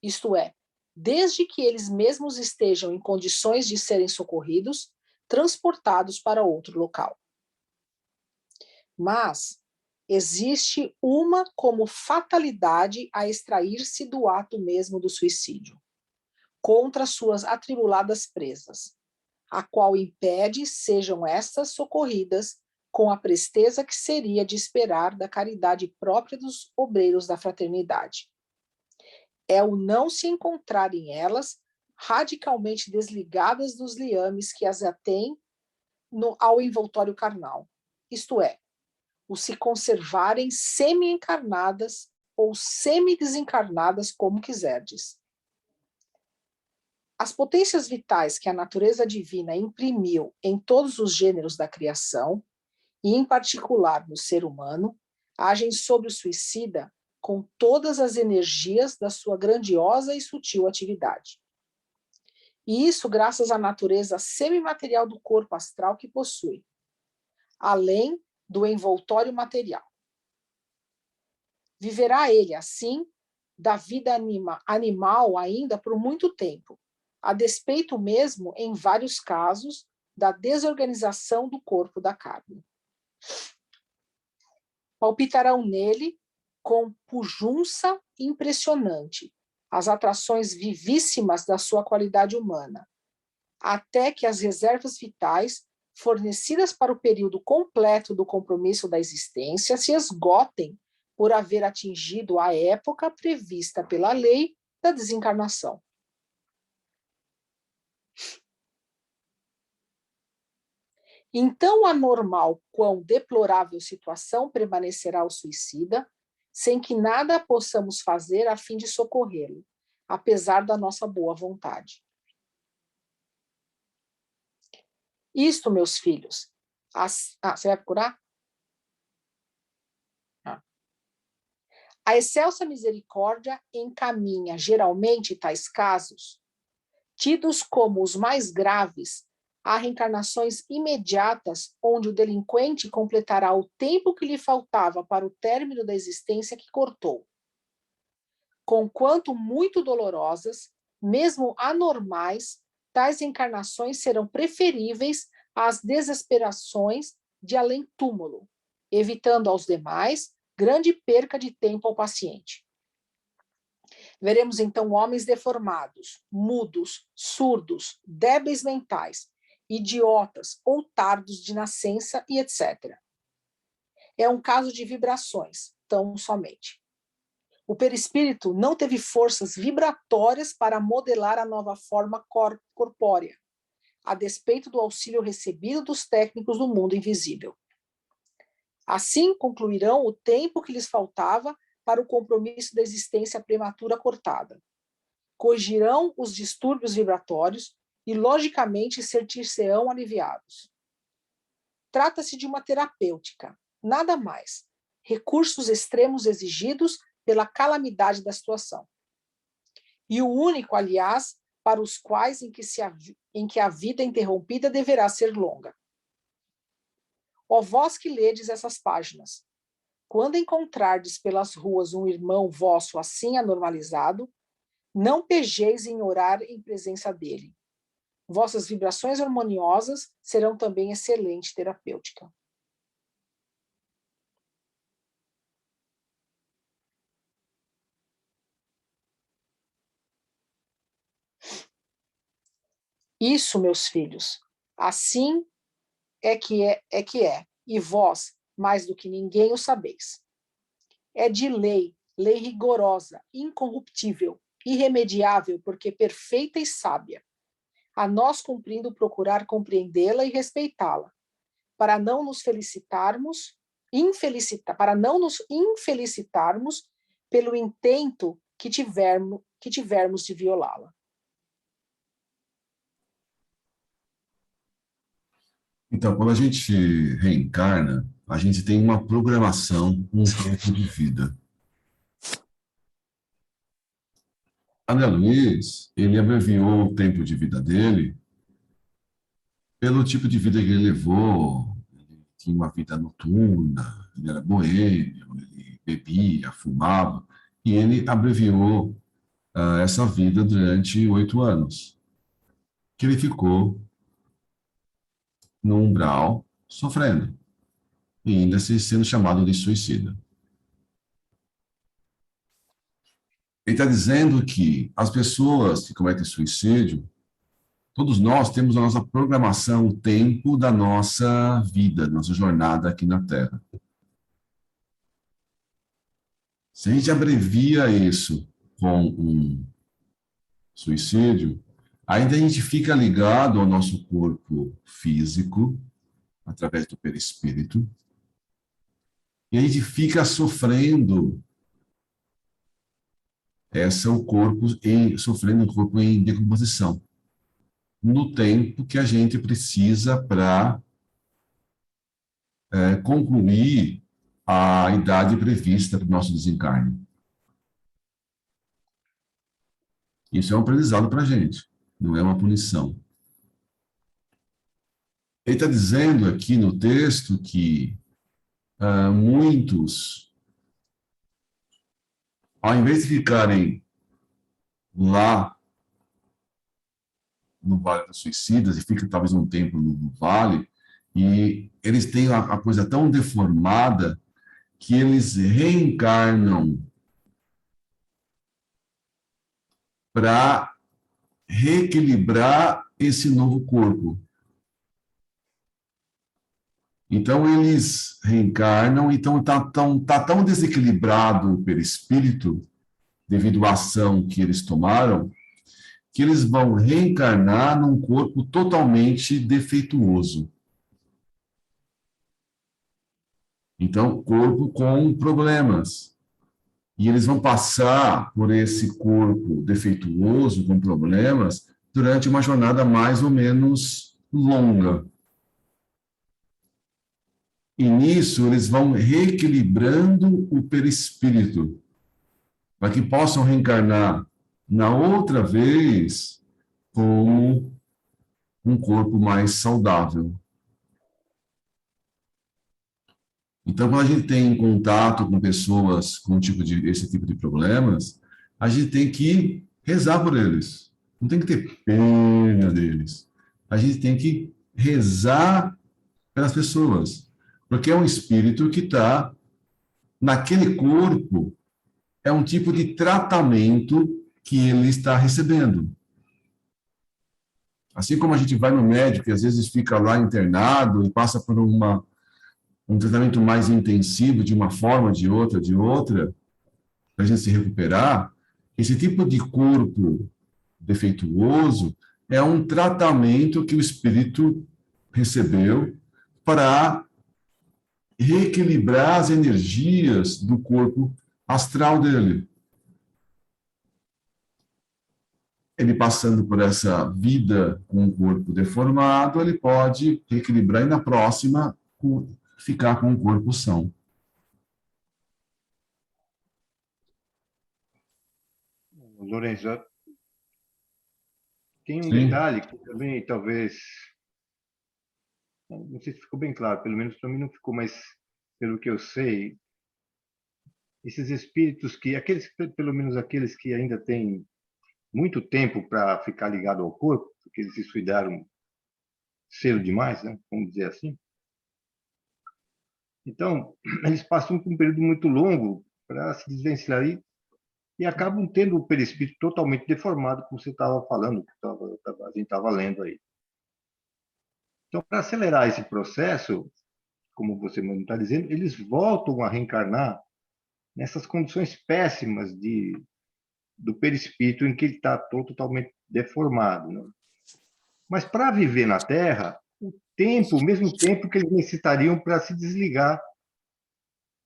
isto é, desde que eles mesmos estejam em condições de serem socorridos, transportados para outro local. Mas existe uma como fatalidade a extrair-se do ato mesmo do suicídio, contra suas atribuladas presas, a qual impede sejam estas socorridas com a presteza que seria de esperar da caridade própria dos obreiros da fraternidade. É o não se encontrarem elas radicalmente desligadas dos liames que as atêm ao envoltório carnal, isto é, o se conservarem semi-encarnadas ou semi-desencarnadas, como quiserdes. As potências vitais que a natureza divina imprimiu em todos os gêneros da criação, e em particular no ser humano, agem sobre o suicida com todas as energias da sua grandiosa e sutil atividade. E isso graças à natureza semimaterial do corpo astral que possui, além do envoltório material. Viverá ele, assim, da vida animal ainda por muito tempo, a despeito mesmo, em vários casos, da desorganização do corpo da carne. Palpitarão nele, com pujança impressionante, as atrações vivíssimas da sua qualidade humana, até que as reservas vitais, fornecidas para o período completo do compromisso da existência, se esgotem por haver atingido a época prevista pela lei da desencarnação. Então, anormal quão deplorável situação permanecerá o suicida, sem que nada possamos fazer a fim de socorrê-lo, apesar da nossa boa vontade. Isto, meus filhos, você vai procurar? A excelsa misericórdia encaminha geralmente tais casos, tidos como os mais graves, a reencarnações imediatas, onde o delinquente completará o tempo que lhe faltava para o término da existência que cortou. Conquanto muito dolorosas, mesmo anormais, tais encarnações serão preferíveis às desesperações de além-túmulo, evitando aos demais grande perca de tempo ao paciente. Veremos então homens deformados, mudos, surdos, débeis mentais, idiotas ou tardos de nascença e etc. É um caso de vibrações, tão somente. O perispírito não teve forças vibratórias para modelar a nova forma corpórea, a despeito do auxílio recebido dos técnicos do mundo invisível. Assim concluirão o tempo que lhes faltava para o compromisso da existência prematura cortada. Corrigirão os distúrbios vibratórios e, logicamente, sentir-se-ão aliviados. Trata-se de uma terapêutica, nada mais. Recursos extremos exigidos pela calamidade da situação. E o único, aliás, para os quais em que a vida interrompida deverá ser longa. Ó vós que ledes essas páginas, quando encontrardes pelas ruas um irmão vosso assim anormalizado, não pejeis em orar em presença dele. Vossas vibrações harmoniosas serão também excelente terapêutica. Isso, meus filhos, assim é que é, e vós, mais do que ninguém, o sabeis. É de lei rigorosa, incorruptível, irremediável, porque perfeita e sábia. A nós cumprindo procurar compreendê-la e respeitá-la, para não nos infelicitarmos pelo intento que tivermos de violá-la. Então, quando a gente reencarna, a gente tem uma programação, um tempo de vida. André Luiz, ele abreviou o tempo de vida dele pelo tipo de vida que ele levou. Ele tinha uma vida noturna, ele era boêmio, ele bebia, fumava, e ele abreviou essa vida durante 8 anos, que ele ficou no umbral sofrendo e ainda sendo chamado de suicida. Ele está dizendo que as pessoas que cometem suicídio Todos nós temos a nossa programação, o tempo da nossa vida, nossa jornada aqui na Terra. Se a gente abrevia isso com um suicídio, ainda a gente fica ligado ao nosso corpo físico, através do perispírito, e a gente fica sofrendo sofrendo o corpo em decomposição, no tempo que a gente precisa para concluir a idade prevista para o nosso desencarne. Isso é um aprendizado para a gente, não é uma punição. Ele está dizendo aqui no texto que muitos, ao invés de ficarem lá no Vale dos Suicidas, e ficam talvez um tempo no vale, e eles têm a coisa tão deformada que eles reencarnam para reequilibrar esse novo corpo. Então, eles reencarnam, então tá tão desequilibrado o perispírito, devido à ação que eles tomaram, que eles vão reencarnar num corpo totalmente defeituoso. Então, corpo com problemas. E eles vão passar por esse corpo defeituoso, com problemas, durante uma jornada mais ou menos longa. E nisso, eles vão reequilibrando o perispírito, para que possam reencarnar na outra vez como um corpo mais saudável. Então, quando a gente tem contato com pessoas com esse tipo de problemas, a gente tem que rezar por eles. Não tem que ter pena deles. A gente tem que rezar pelas pessoas. Porque é um espírito que está naquele corpo, é um tipo de tratamento que ele está recebendo. Assim como a gente vai no médico e às vezes fica lá internado e passa por um tratamento mais intensivo de uma forma, de outra, para a gente se recuperar, esse tipo de corpo defeituoso é um tratamento que o espírito recebeu para reequilibrar as energias do corpo astral dele. Ele passando por essa vida com o corpo deformado, ele pode reequilibrar e na próxima ficar com o corpo são. Lourenço, tem um Sim. detalhe que também talvez, não sei se ficou bem claro, pelo menos para mim não ficou, mas pelo que eu sei, esses espíritos pelo menos aqueles que ainda têm muito tempo para ficar ligado ao corpo, porque eles se suicidaram cedo demais, né? Vamos dizer assim. Então, eles passam por um período muito longo para se desvencilhar e acabam tendo o perispírito totalmente deformado, como você estava falando, a gente estava lendo aí. Então, para acelerar esse processo, como você mesmo está dizendo, eles voltam a reencarnar nessas condições péssimas do perispírito em que ele está totalmente deformado. Né? Mas para viver na Terra, o mesmo tempo que eles necessitariam para se desligar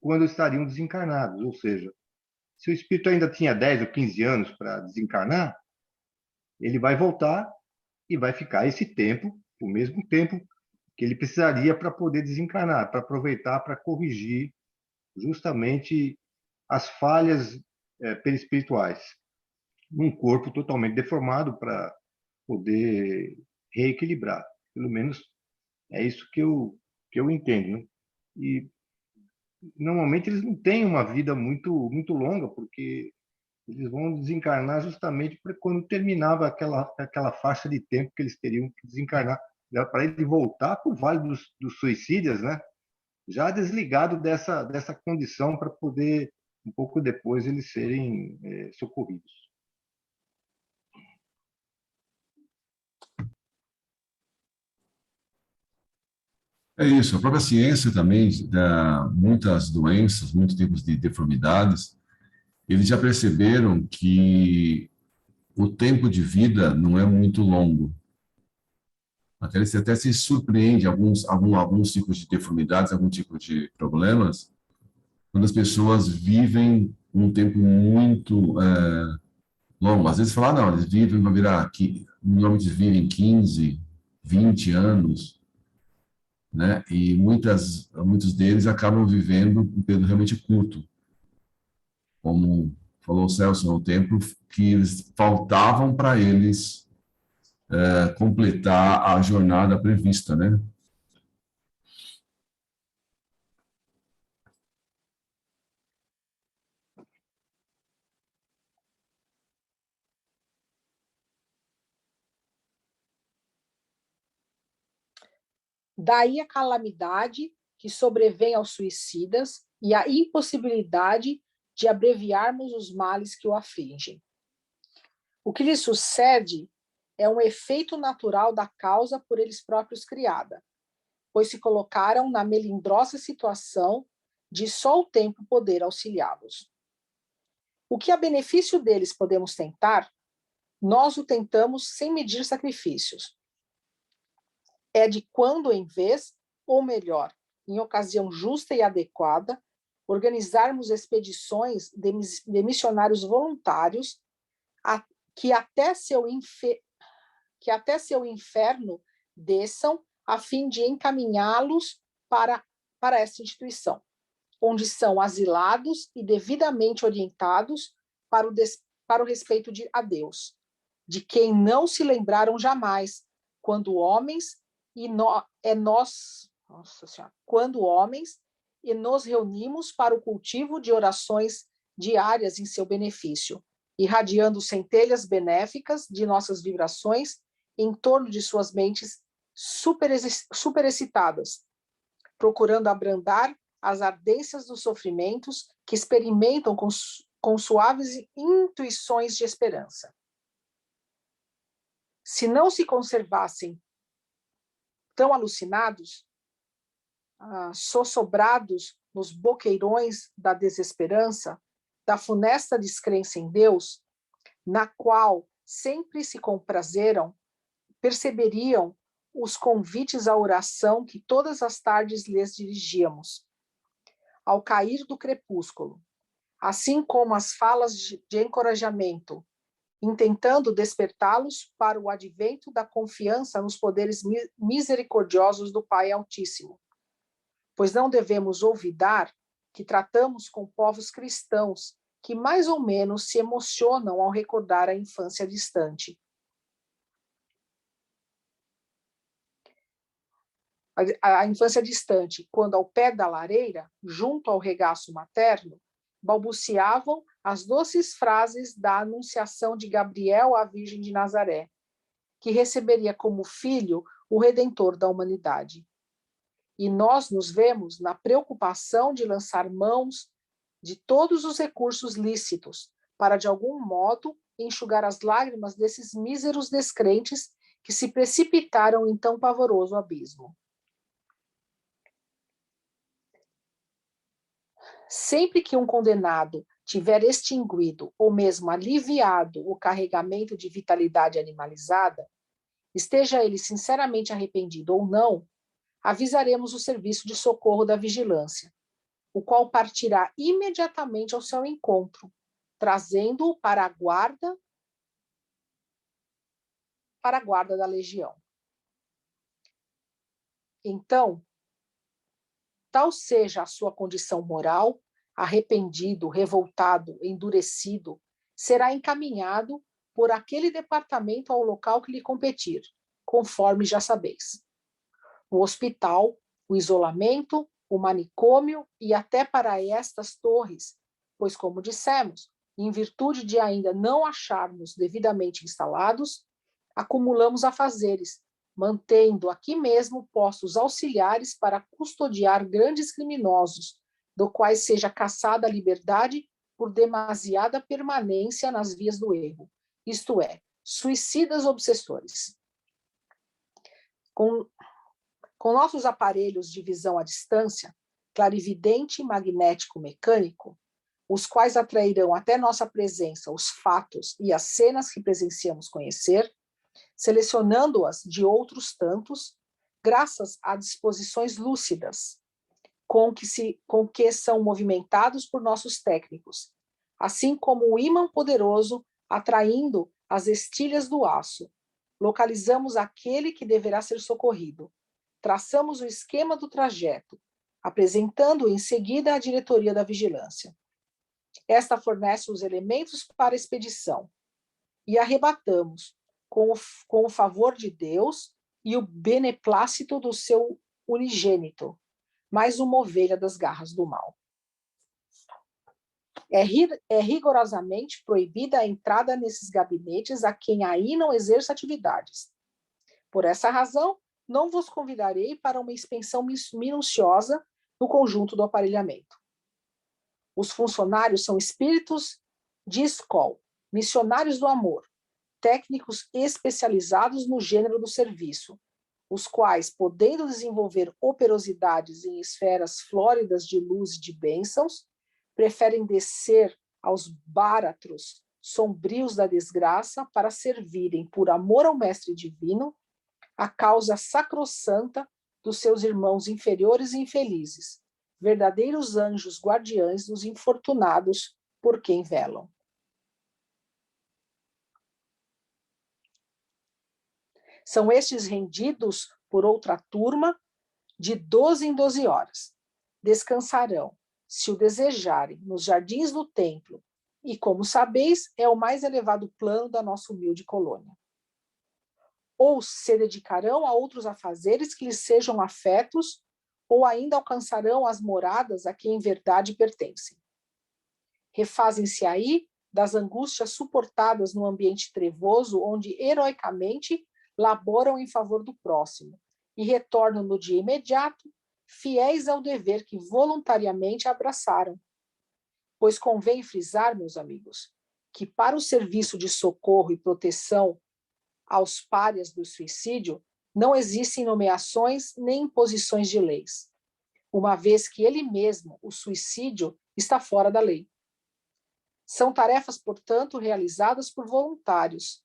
quando estariam desencarnados. Ou seja, se o espírito ainda tinha 10 ou 15 anos para desencarnar, ele vai voltar e vai ficar esse tempo, o mesmo tempo que ele precisaria para poder desencarnar, para aproveitar para corrigir justamente as falhas perispirituais, num corpo totalmente deformado para poder reequilibrar. Pelo menos é isso que eu entendo. Né? E normalmente eles não têm uma vida muito longa, porque eles vão desencarnar justamente para quando terminava aquela faixa de tempo que eles teriam que desencarnar, para ele voltar para o Vale dos Suicidas, né? Já desligado dessa condição para poder, um pouco depois, eles serem socorridos. É isso, a própria ciência também, muitas doenças, muitos tipos de deformidades, eles já perceberam que o tempo de vida não é muito longo. Até se surpreende alguns tipos de deformidades, algum tipo de problemas, quando as pessoas vivem um tempo muito longo. Às vezes falam, não, eles vivem, vai virar, normalmente vivem 15, 20 anos, né? E muitos deles acabam vivendo um período realmente curto, como falou o Celso, no tempo que eles faltavam para eles completar a jornada prevista, né? Daí a calamidade que sobrevém aos suicidas e a impossibilidade de abreviarmos os males que o afligem. O que lhe sucede é um efeito natural da causa por eles próprios criada, pois se colocaram na melindrosa situação de só o tempo poder auxiliá-los. O que a benefício deles podemos tentar, nós o tentamos sem medir sacrifícios. É de quando em vez, ou melhor, em ocasião justa e adequada, organizarmos expedições de missionários voluntários que até seu inferno desçam a fim de encaminhá-los para essa instituição, onde são asilados e devidamente orientados para o respeito a Deus, de quem não se lembraram jamais, quando homens e nos reunimos para o cultivo de orações diárias em seu benefício, irradiando centelhas benéficas de nossas vibrações em torno de suas mentes superexcitadas, procurando abrandar as ardências dos sofrimentos que experimentam com suaves intuições de esperança. Se não se conservassem tão alucinados, sossobrados nos boqueirões da desesperança, da funesta descrença em Deus, na qual sempre se comprazeram, perceberiam os convites à oração que todas as tardes lhes dirigíamos. Ao cair do crepúsculo, assim como as falas de encorajamento, intentando despertá-los para o advento da confiança nos poderes misericordiosos do Pai Altíssimo. Pois não devemos olvidar que tratamos com povos cristãos que mais ou menos se emocionam ao recordar a infância distante. A infância distante, quando ao pé da lareira, junto ao regaço materno, balbuciavam as doces frases da anunciação de Gabriel à Virgem de Nazaré, que receberia como filho o Redentor da humanidade. E nós nos vemos na preocupação de lançar mãos de todos os recursos lícitos para, de algum modo, enxugar as lágrimas desses míseros descrentes que se precipitaram em tão pavoroso abismo. Sempre que um condenado tiver extinguido ou mesmo aliviado o carregamento de vitalidade animalizada, esteja ele sinceramente arrependido ou não, avisaremos o serviço de socorro da vigilância, o qual partirá imediatamente ao seu encontro, trazendo-o para a guarda da legião. Então, tal seja a sua condição moral, arrependido, revoltado, endurecido, será encaminhado por aquele departamento ao local que lhe competir, conforme já sabeis. O hospital, o isolamento, o manicômio e até para estas torres, pois, como dissemos, em virtude de ainda não acharmos devidamente instalados, acumulamos afazeres, mantendo aqui mesmo postos auxiliares para custodiar grandes criminosos, do quais seja caçada a liberdade por demasiada permanência nas vias do erro, isto é, suicidas obsessores. Com nossos aparelhos de visão à distância, clarividente e magnético-mecânico, os quais atrairão até nossa presença os fatos e as cenas que presenciamos conhecer, selecionando-as de outros tantos, graças a disposições lúcidas, com que são movimentados por nossos técnicos, assim como o ímã poderoso atraindo as estilhas do aço. Localizamos aquele que deverá ser socorrido. Traçamos o esquema do trajeto, apresentando em seguida à diretoria da vigilância. Esta fornece os elementos para a expedição e arrebatamos, com o favor de Deus e o beneplácito do seu unigênito, mais uma ovelha das garras do mal. É rigorosamente proibida a entrada nesses gabinetes a quem aí não exerça atividades. Por essa razão, não vos convidarei para uma inspeção minuciosa no conjunto do aparelhamento. Os funcionários são espíritos de escola, missionários do amor, técnicos especializados no gênero do serviço, os quais, podendo desenvolver operosidades em esferas flóridas de luz e de bênçãos, preferem descer aos báratros sombrios da desgraça para servirem, por amor ao Mestre Divino, a causa sacrossanta dos seus irmãos inferiores e infelizes, verdadeiros anjos guardiães dos infortunados por quem velam. São estes rendidos por outra turma de 12 em 12 horas. Descansarão, se o desejarem, nos jardins do templo, e, como sabeis, é o mais elevado plano da nossa humilde colônia. Ou se dedicarão a outros afazeres que lhes sejam afetos, ou ainda alcançarão as moradas a quem em verdade pertencem. Refazem-se aí das angústias suportadas no ambiente trevoso, onde heroicamente laboram em favor do próximo, e retornam no dia imediato, fiéis ao dever que voluntariamente abraçaram. Pois convém frisar, meus amigos, que para o serviço de socorro e proteção aos párias do suicídio, não existem nomeações nem imposições de leis, uma vez que ele mesmo, o suicídio, está fora da lei. São tarefas, portanto, realizadas por voluntários,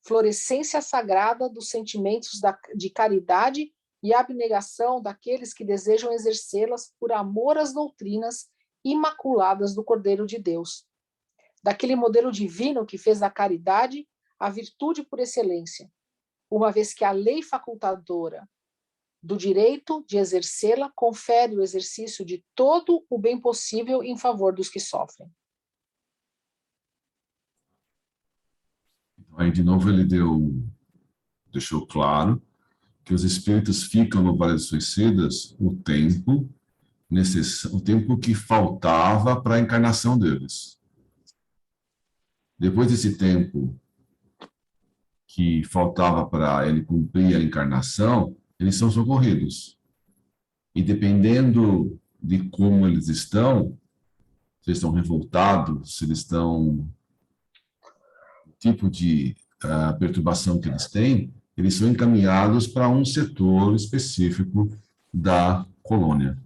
florescência sagrada dos sentimentos de caridade e abnegação daqueles que desejam exercê-las por amor às doutrinas imaculadas do Cordeiro de Deus, daquele modelo divino que fez da caridade a virtude por excelência, uma vez que a lei facultadora do direito de exercê-la confere o exercício de todo o bem possível em favor dos que sofrem. Aí, de novo, ele deixou claro que os espíritos ficam no Vale dos Suicidas o tempo que faltava para a encarnação deles. Depois desse tempo que faltava para ele cumprir a encarnação, eles são socorridos. E dependendo de como eles estão, se eles estão revoltados, se eles estão... o tipo de perturbação que eles têm, eles são encaminhados para um setor específico da colônia.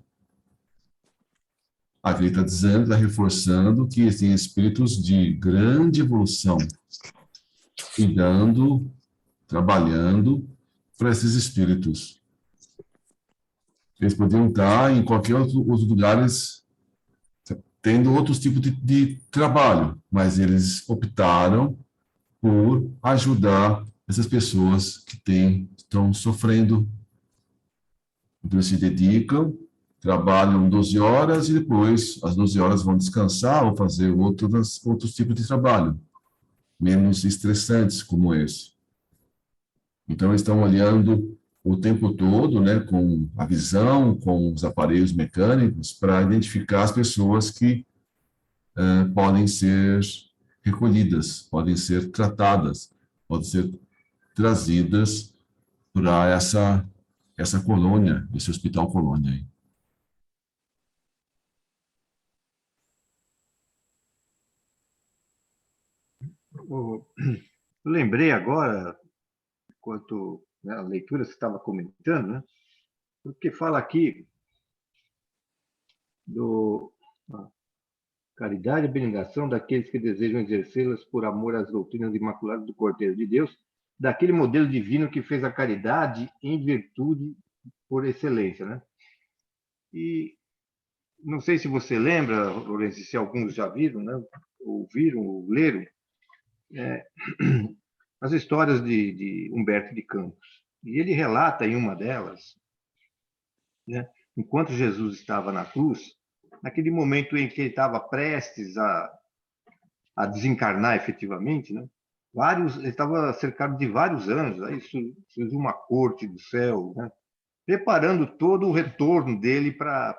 Aqui ele está dizendo, está reforçando que existem espíritos de grande evolução, cuidando, trabalhando para esses espíritos. Eles poderiam estar em qualquer outros lugares, tendo outros tipos de trabalho, mas eles optaram por ajudar essas pessoas que estão sofrendo. Então, eles se dedicam, trabalham 12 horas e depois, às 12 horas, vão descansar ou fazer outros tipos de trabalho, menos estressantes como esse. Então, eles estão olhando o tempo todo, né, com a visão, com os aparelhos mecânicos, para identificar as pessoas que podem ser recolhidas, podem ser tratadas, podem ser trazidas para essa colônia, esse hospital colônia aí. Eu lembrei agora, enquanto a leitura você estava comentando, né? Porque fala aqui do caridade e abnegação daqueles que desejam exercê-las por amor às doutrinas imaculadas do Cordeiro de Deus, daquele modelo divino que fez a caridade em virtude por excelência, né? E não sei se você lembra, Lourenço, se alguns já viram, né? Ouviram ou leram, as histórias de Humberto de Campos. E ele relata em uma delas, né, enquanto Jesus estava na cruz, naquele momento em que ele estava prestes a desencarnar efetivamente, né, ele estava cercado de vários anjos, aí surgiu uma corte do céu, né, preparando todo o retorno dele para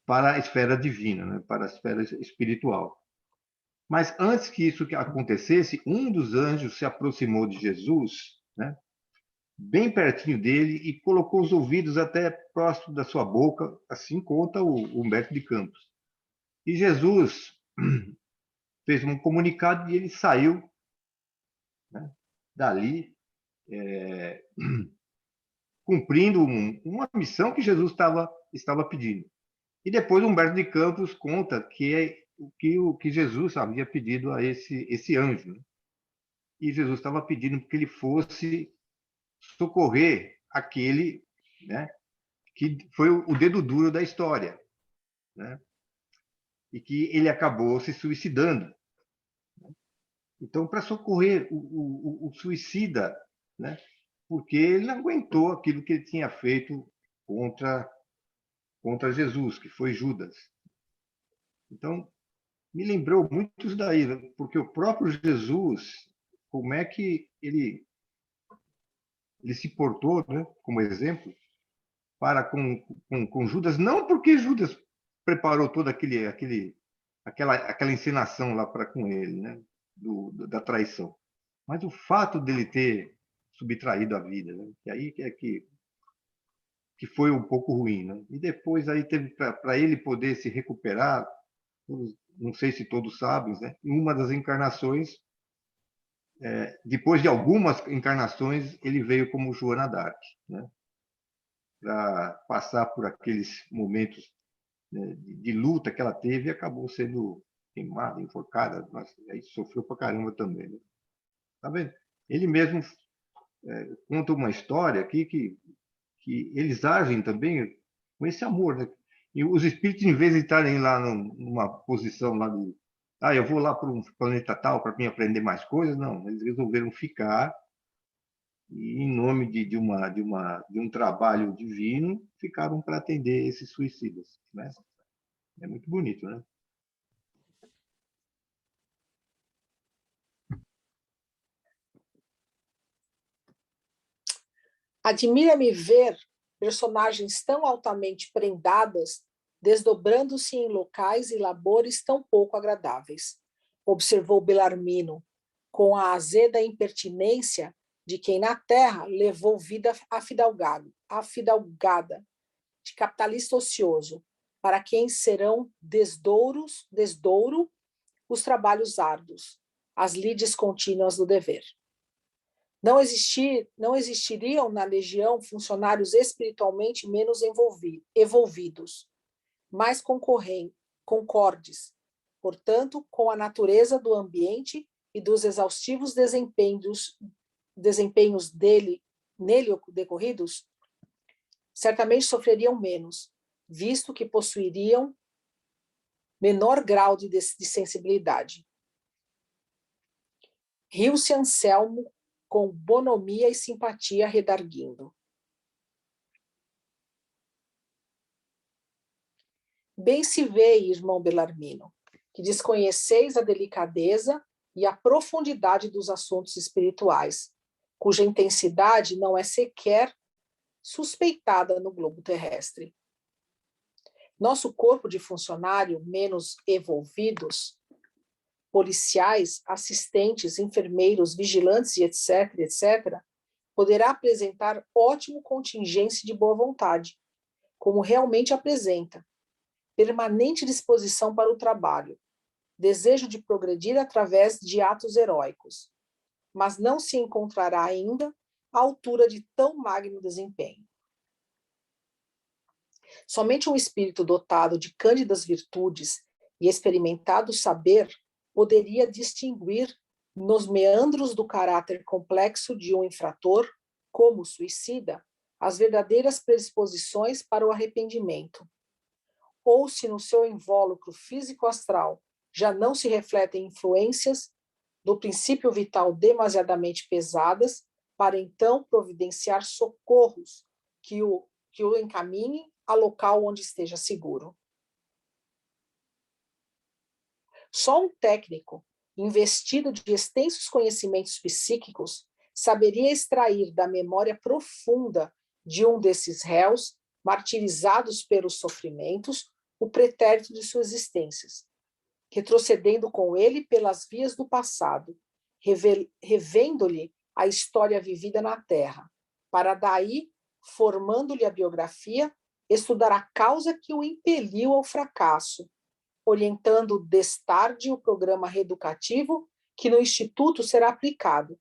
a esfera divina, né, para a esfera espiritual. Mas antes que isso acontecesse, um dos anjos se aproximou de Jesus, né, bem pertinho dele, e colocou os ouvidos até próximo da sua boca, assim conta o Humberto de Campos. E Jesus fez um comunicado e ele saiu, né, dali, cumprindo uma missão que Jesus estava pedindo. E depois Humberto de Campos conta o que Jesus havia pedido a esse anjo, né? E Jesus estava pedindo que ele fosse socorrer aquele, né, que foi o dedo duro da história, né, e que ele acabou se suicidando. Então, para socorrer o suicida, né, porque ele não aguentou aquilo que ele tinha feito contra Jesus, que foi Judas. Então, me lembrou muito isso daí, né, porque o próprio Jesus, como é que ele se portou, né, como exemplo, para com Judas, não porque Judas preparou toda aquela encenação lá para com ele, né, da traição, mas o fato dele ter subtraído a vida, né, que aí que foi um pouco ruim, né? E depois aí teve para ele poder se recuperar, não sei se todos sabem, né, em uma das encarnações, depois de algumas encarnações, ele veio como Joana d'Arc, né, para passar por aqueles momentos, né, de luta que ela teve, e acabou sendo queimada, enforcada, mas aí sofreu pra caramba também, né? Tá vendo? Ele mesmo conta uma história aqui que eles agem também com esse amor, né? E os espíritos, em vez de estarem lá numa posição lá de eu vou lá para um planeta tal para mim aprender mais coisas, não, eles resolveram ficar e, em nome de um trabalho divino, ficaram para atender esses suicidas, né? É muito bonito, né? Admira-me ver personagens tão altamente prendadas, desdobrando-se em locais e labores tão pouco agradáveis, observou Belarmino, com a azeda impertinência de quem na terra levou vida afidalgada, de capitalista ocioso, para quem serão desdouro os trabalhos árduos, as lides contínuas do dever. Não existiriam na legião funcionários espiritualmente menos evolvidos, mais concordes, portanto, com a natureza do ambiente e dos exaustivos desempenhos nele decorridos, certamente sofreriam menos, visto que possuiriam menor grau de sensibilidade. Riu-se Anselmo com bonomia e simpatia redarguindo. Bem se vê, irmão Belarmino, que desconheceis a delicadeza e a profundidade dos assuntos espirituais, cuja intensidade não é sequer suspeitada no globo terrestre. Nosso corpo de funcionário menos evolvidos, policiais, assistentes, enfermeiros, vigilantes, etc., poderá apresentar ótimo contingência de boa vontade, como realmente apresenta, permanente disposição para o trabalho, desejo de progredir através de atos heróicos, mas não se encontrará ainda à altura de tão magno desempenho. Somente um espírito dotado de cândidas virtudes e experimentado saber poderia distinguir nos meandros do caráter complexo de um infrator, como o suicida, as verdadeiras predisposições para o arrependimento. Ou se no seu invólucro físico-astral já não se refletem influências do princípio vital demasiadamente pesadas, para então providenciar socorros que o encaminhem a local onde esteja seguro. Só um técnico, investido de extensos conhecimentos psíquicos, saberia extrair da memória profunda de um desses réus, martirizados pelos sofrimentos, o pretérito de suas existências, retrocedendo com ele pelas vias do passado, revendo-lhe a história vivida na Terra, para daí, formando-lhe a biografia, estudar a causa que o impeliu ao fracasso, orientando destarde o programa reeducativo que no Instituto será aplicado,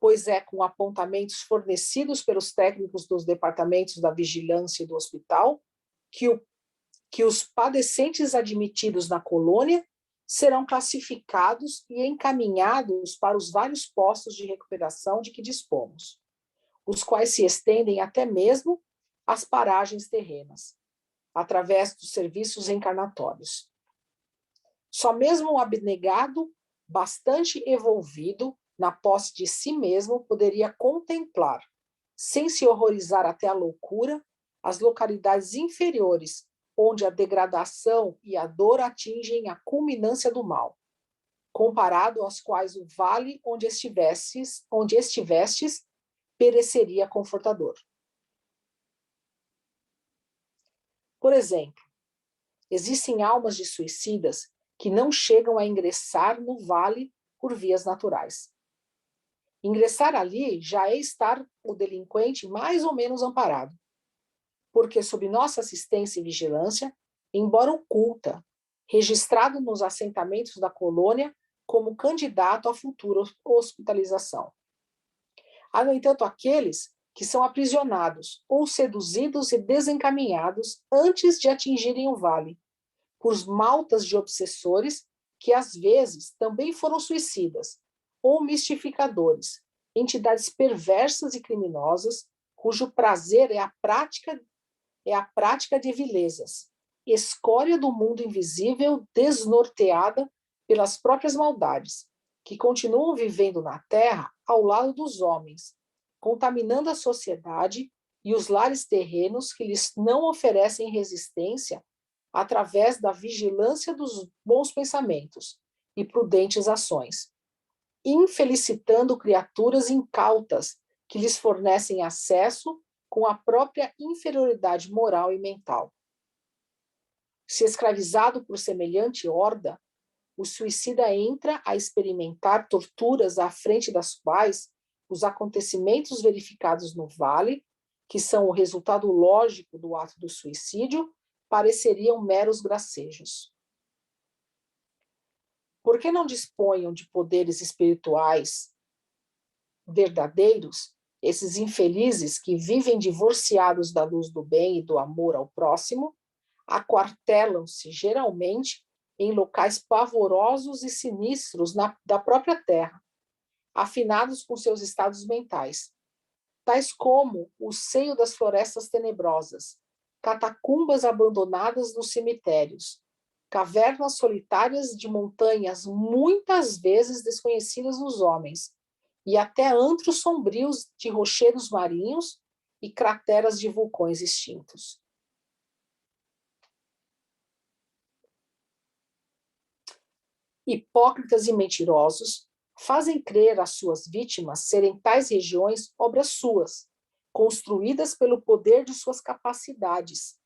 pois é com apontamentos fornecidos pelos técnicos dos departamentos da vigilância e do hospital que os padecentes admitidos na colônia serão classificados e encaminhados para os vários postos de recuperação de que dispomos, os quais se estendem até mesmo às paragens terrenas, através dos serviços encarnatórios. Só mesmo um abnegado, bastante evolvido na posse de si mesmo, poderia contemplar, sem se horrorizar até a loucura, as localidades inferiores, onde a degradação e a dor atingem a culminância do mal, comparado aos quais o vale onde estivestes, pereceria confortador. Por exemplo, existem almas de suicidas que não chegam a ingressar no vale por vias naturais. Ingressar ali já é estar o delinquente mais ou menos amparado, porque sob nossa assistência e vigilância, embora oculta, registrado nos assentamentos da colônia como candidato à futura hospitalização. Há, no entanto, aqueles que são aprisionados ou seduzidos e desencaminhados antes de atingirem o vale, por maltas de obsessores que, às vezes, também foram suicidas, ou mistificadores, entidades perversas e criminosas, cujo prazer é a prática de vilezas, escória do mundo invisível desnorteada pelas próprias maldades, que continuam vivendo na terra ao lado dos homens, contaminando a sociedade e os lares terrenos que lhes não oferecem resistência através da vigilância dos bons pensamentos e prudentes ações, infelicitando criaturas incautas que lhes fornecem acesso com a própria inferioridade moral e mental. Se escravizado por semelhante horda, o suicida entra a experimentar torturas à frente das quais os acontecimentos verificados no vale, que são o resultado lógico do ato do suicídio, pareceriam meros gracejos. Por que não disponham de poderes espirituais verdadeiros, esses infelizes que vivem divorciados da luz do bem e do amor ao próximo, aquartelam-se geralmente em locais pavorosos e sinistros da própria terra, afinados com seus estados mentais, tais como o seio das florestas tenebrosas, catacumbas abandonadas nos cemitérios, cavernas solitárias de montanhas muitas vezes desconhecidas dos homens, e até antros sombrios de rochedos marinhos e crateras de vulcões extintos. Hipócritas e mentirosos fazem crer às suas vítimas serem tais regiões obras suas, construídas pelo poder de suas capacidades,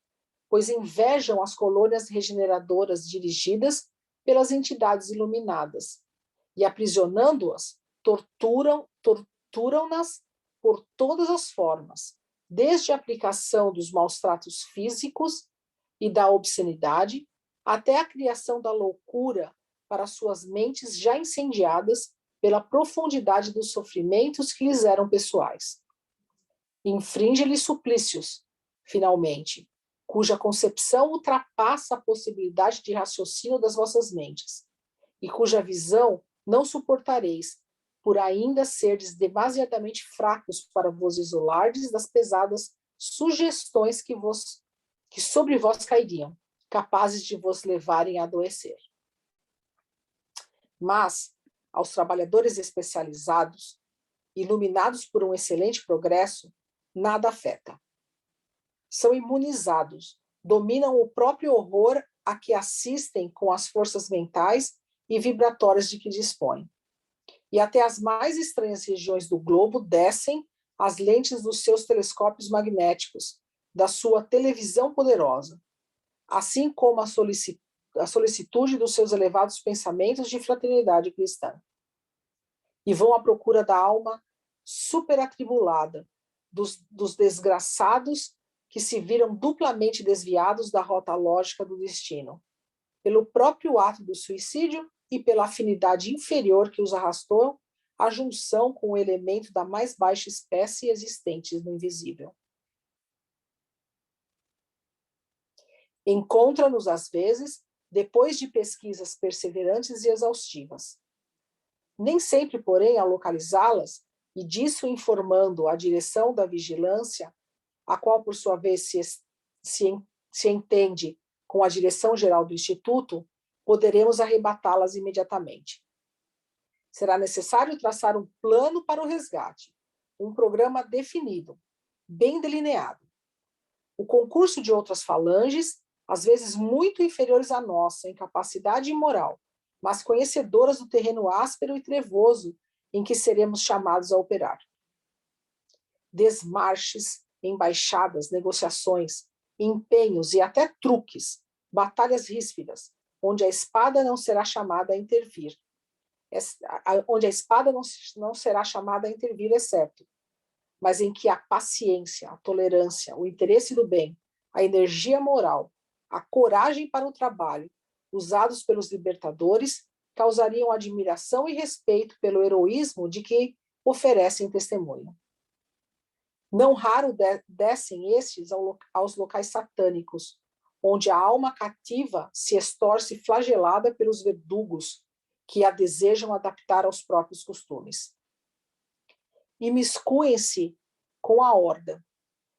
pois invejam as colônias regeneradoras dirigidas pelas entidades iluminadas, e aprisionando-as, torturam-nas por todas as formas, desde a aplicação dos maus tratos físicos e da obscenidade, até a criação da loucura para suas mentes já incendiadas pela profundidade dos sofrimentos que lhes eram pessoais. Infringe-lhe suplícios, finalmente, cuja concepção ultrapassa a possibilidade de raciocínio das vossas mentes, e cuja visão não suportareis, por ainda serdes demasiadamente fracos para vos isolardes das pesadas sugestões que sobre vós cairiam, capazes de vos levarem a adoecer. Mas, aos trabalhadores especializados, iluminados por um excelente progresso, nada afeta. São imunizados, dominam o próprio horror a que assistem com as forças mentais e vibratórias de que dispõem. E até as mais estranhas regiões do globo descem as lentes dos seus telescópios magnéticos, da sua televisão poderosa, assim como a solicitude dos seus elevados pensamentos de fraternidade cristã. E vão à procura da alma superatribulada, dos desgraçados que se viram duplamente desviados da rota lógica do destino, pelo próprio ato do suicídio e pela afinidade inferior que os arrastou à junção com o elemento da mais baixa espécie existente no invisível. Encontra-nos, às vezes, depois de pesquisas perseverantes e exaustivas. Nem sempre, porém, a localizá-las, e disso informando a direção da vigilância, a qual, por sua vez, se entende com a direção geral do Instituto, poderemos arrebatá-las imediatamente. Será necessário traçar um plano para o resgate, um programa definido, bem delineado. O concurso de outras falanges, às vezes muito inferiores à nossa em capacidade e moral, mas conhecedoras do terreno áspero e trevoso em que seremos chamados a operar. Desmarches, embaixadas, negociações, empenhos e até truques, batalhas ríspidas, onde a espada não será chamada a intervir. Onde a espada não será chamada a intervir, é certo, mas em que a paciência, a tolerância, o interesse do bem, a energia moral, a coragem para o trabalho, usados pelos libertadores, causariam admiração e respeito pelo heroísmo de que oferecem testemunho. Não raro descem estes aos locais satânicos, onde a alma cativa se estorce flagelada pelos verdugos que a desejam adaptar aos próprios costumes. Imiscuem-se com a horda,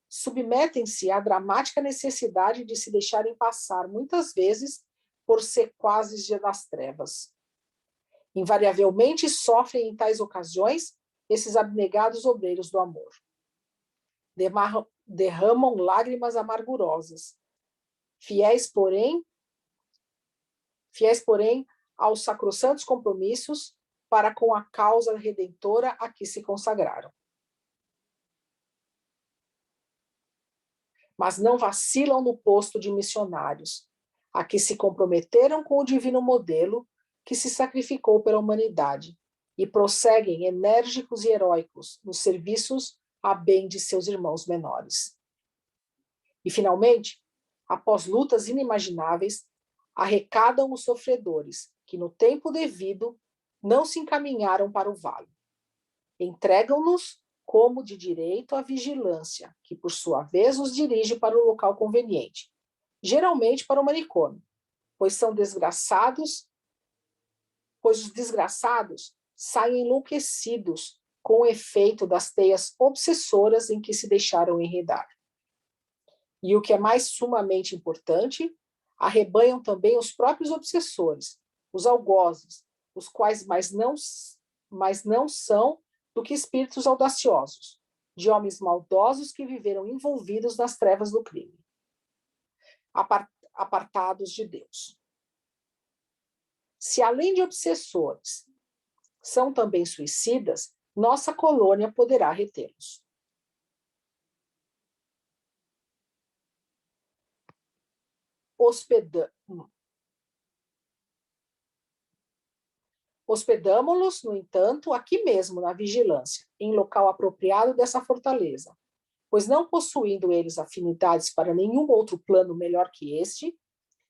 submetem-se à dramática necessidade de se deixarem passar, muitas vezes, por sequazes das trevas. Invariavelmente sofrem em tais ocasiões esses abnegados obreiros do amor. Derramam lágrimas amargurosas, fiéis, porém, aos sacrossantos compromissos para com a causa redentora a que se consagraram. Mas não vacilam no posto de missionários, a que se comprometeram com o divino modelo que se sacrificou pela humanidade, e prosseguem enérgicos e heróicos nos serviços a bem de seus irmãos menores. E, finalmente, após lutas inimagináveis, arrecadam os sofredores, que no tempo devido não se encaminharam para o vale. Entregam-nos como de direito à vigilância, que por sua vez os dirige para o local conveniente, geralmente para o manicômio, pois os desgraçados saem enlouquecidos com o efeito das teias obsessoras em que se deixaram enredar. E o que é mais sumamente importante, arrebanham também os próprios obsessores, os algozes, os quais mais não são do que espíritos audaciosos, de homens maldosos que viveram envolvidos nas trevas do crime, apartados de Deus. Se além de obsessores são também suicidas, nossa colônia poderá retê-los. Hospedamo-los, no entanto, aqui mesmo, na vigilância, em local apropriado dessa fortaleza, pois não possuindo eles afinidades para nenhum outro plano melhor que este,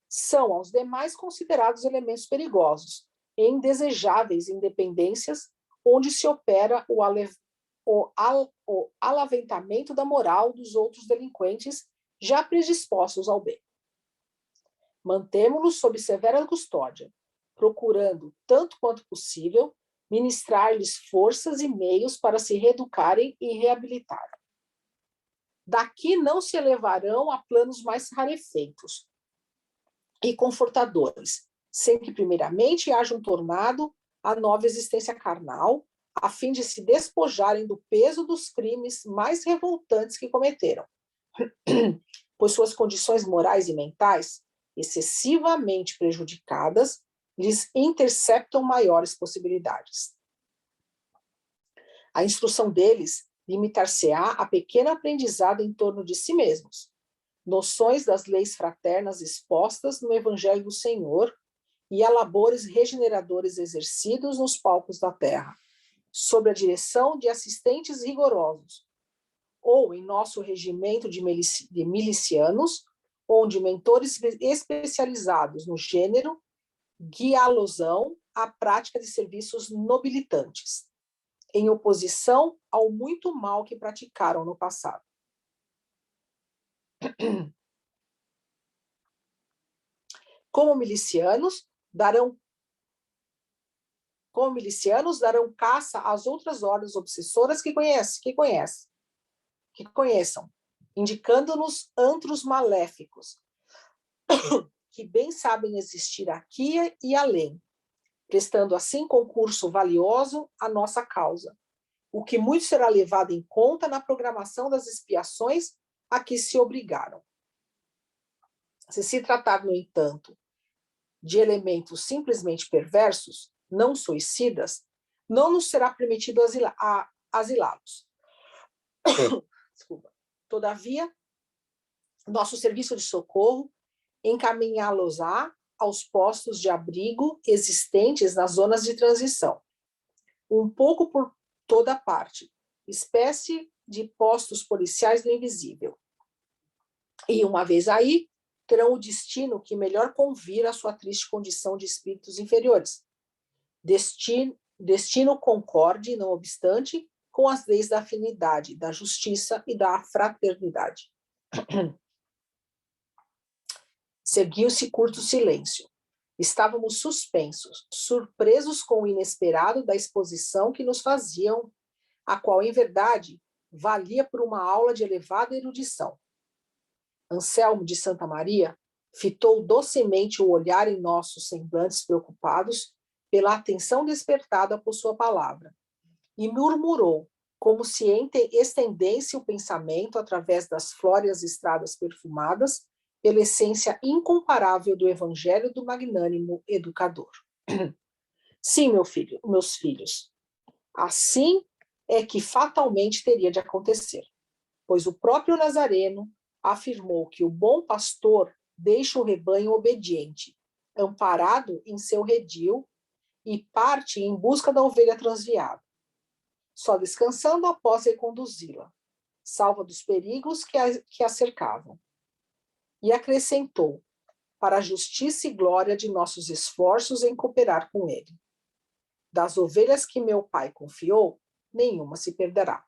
são aos demais considerados elementos perigosos e indesejáveis independências onde se opera o alaventamento da moral dos outros delinquentes já predispostos ao bem. Mantemo-los sob severa custódia, procurando, tanto quanto possível, ministrar-lhes forças e meios para se reeducarem e reabilitarem. Daqui não se elevarão a planos mais rarefeitos e confortadores, sem que primeiramente haja um tornado à nova existência carnal, a fim de se despojarem do peso dos crimes mais revoltantes que cometeram, pois suas condições morais e mentais, excessivamente prejudicadas, lhes interceptam maiores possibilidades. A instrução deles limitar-se-á a pequeno aprendizado em torno de si mesmos, noções das leis fraternas expostas no Evangelho do Senhor e a labores regeneradores exercidos nos palcos da terra, sob a direção de assistentes rigorosos, ou em nosso regimento de milicianos, onde mentores especializados no gênero guiá-los-ão à prática de serviços nobilitantes, em oposição ao muito mal que praticaram no passado. Como milicianos, darão caça às outras ordens obsessoras que conheçam, indicando-nos antros maléficos, que bem sabem existir aqui e além, prestando assim concurso valioso à nossa causa, o que muito será levado em conta na programação das expiações a que se obrigaram. Se tratar, no entanto, de elementos simplesmente perversos, não suicidas, não nos será permitido asilá-los. Desculpa. Todavia, nosso serviço de socorro encaminhá-los-á aos postos de abrigo existentes nas zonas de transição, um pouco por toda parte, espécie de postos policiais do invisível. E, uma vez aí, terão o destino que melhor convir à sua triste condição de espíritos inferiores. Destino concorde, não obstante, com as leis da afinidade, da justiça e da fraternidade. Seguiu-se curto silêncio. Estávamos suspensos, surpresos com o inesperado da exposição que nos faziam, a qual, em verdade, valia por uma aula de elevada erudição. Anselmo de Santa Maria fitou docemente o olhar em nossos semblantes preocupados pela atenção despertada por sua palavra, e murmurou, como se estendesse o pensamento através das flóreas estradas perfumadas pela essência incomparável do Evangelho do magnânimo educador. Sim, meus filhos, assim é que fatalmente teria de acontecer, pois o próprio Nazareno afirmou que o bom pastor deixa o rebanho obediente, amparado em seu redil, e parte em busca da ovelha transviada, só descansando após reconduzi-la, salva dos perigos que a cercavam. E acrescentou, para a justiça e glória de nossos esforços em cooperar com ele: das ovelhas que meu pai confiou, nenhuma se perderá.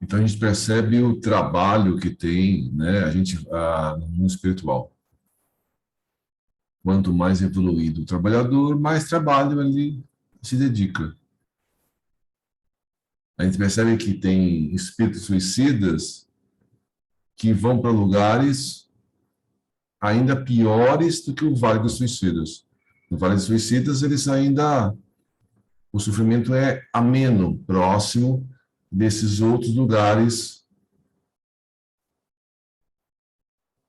Então a gente percebe o trabalho que tem, né, no mundo espiritual. Quanto mais evoluído o trabalhador, mais trabalho ele se dedica. A gente percebe que tem espíritos suicidas que vão para lugares ainda piores do que o Vale dos Suicidas. No Vale dos Suicidas, o sofrimento é ameno, próximo desses outros lugares,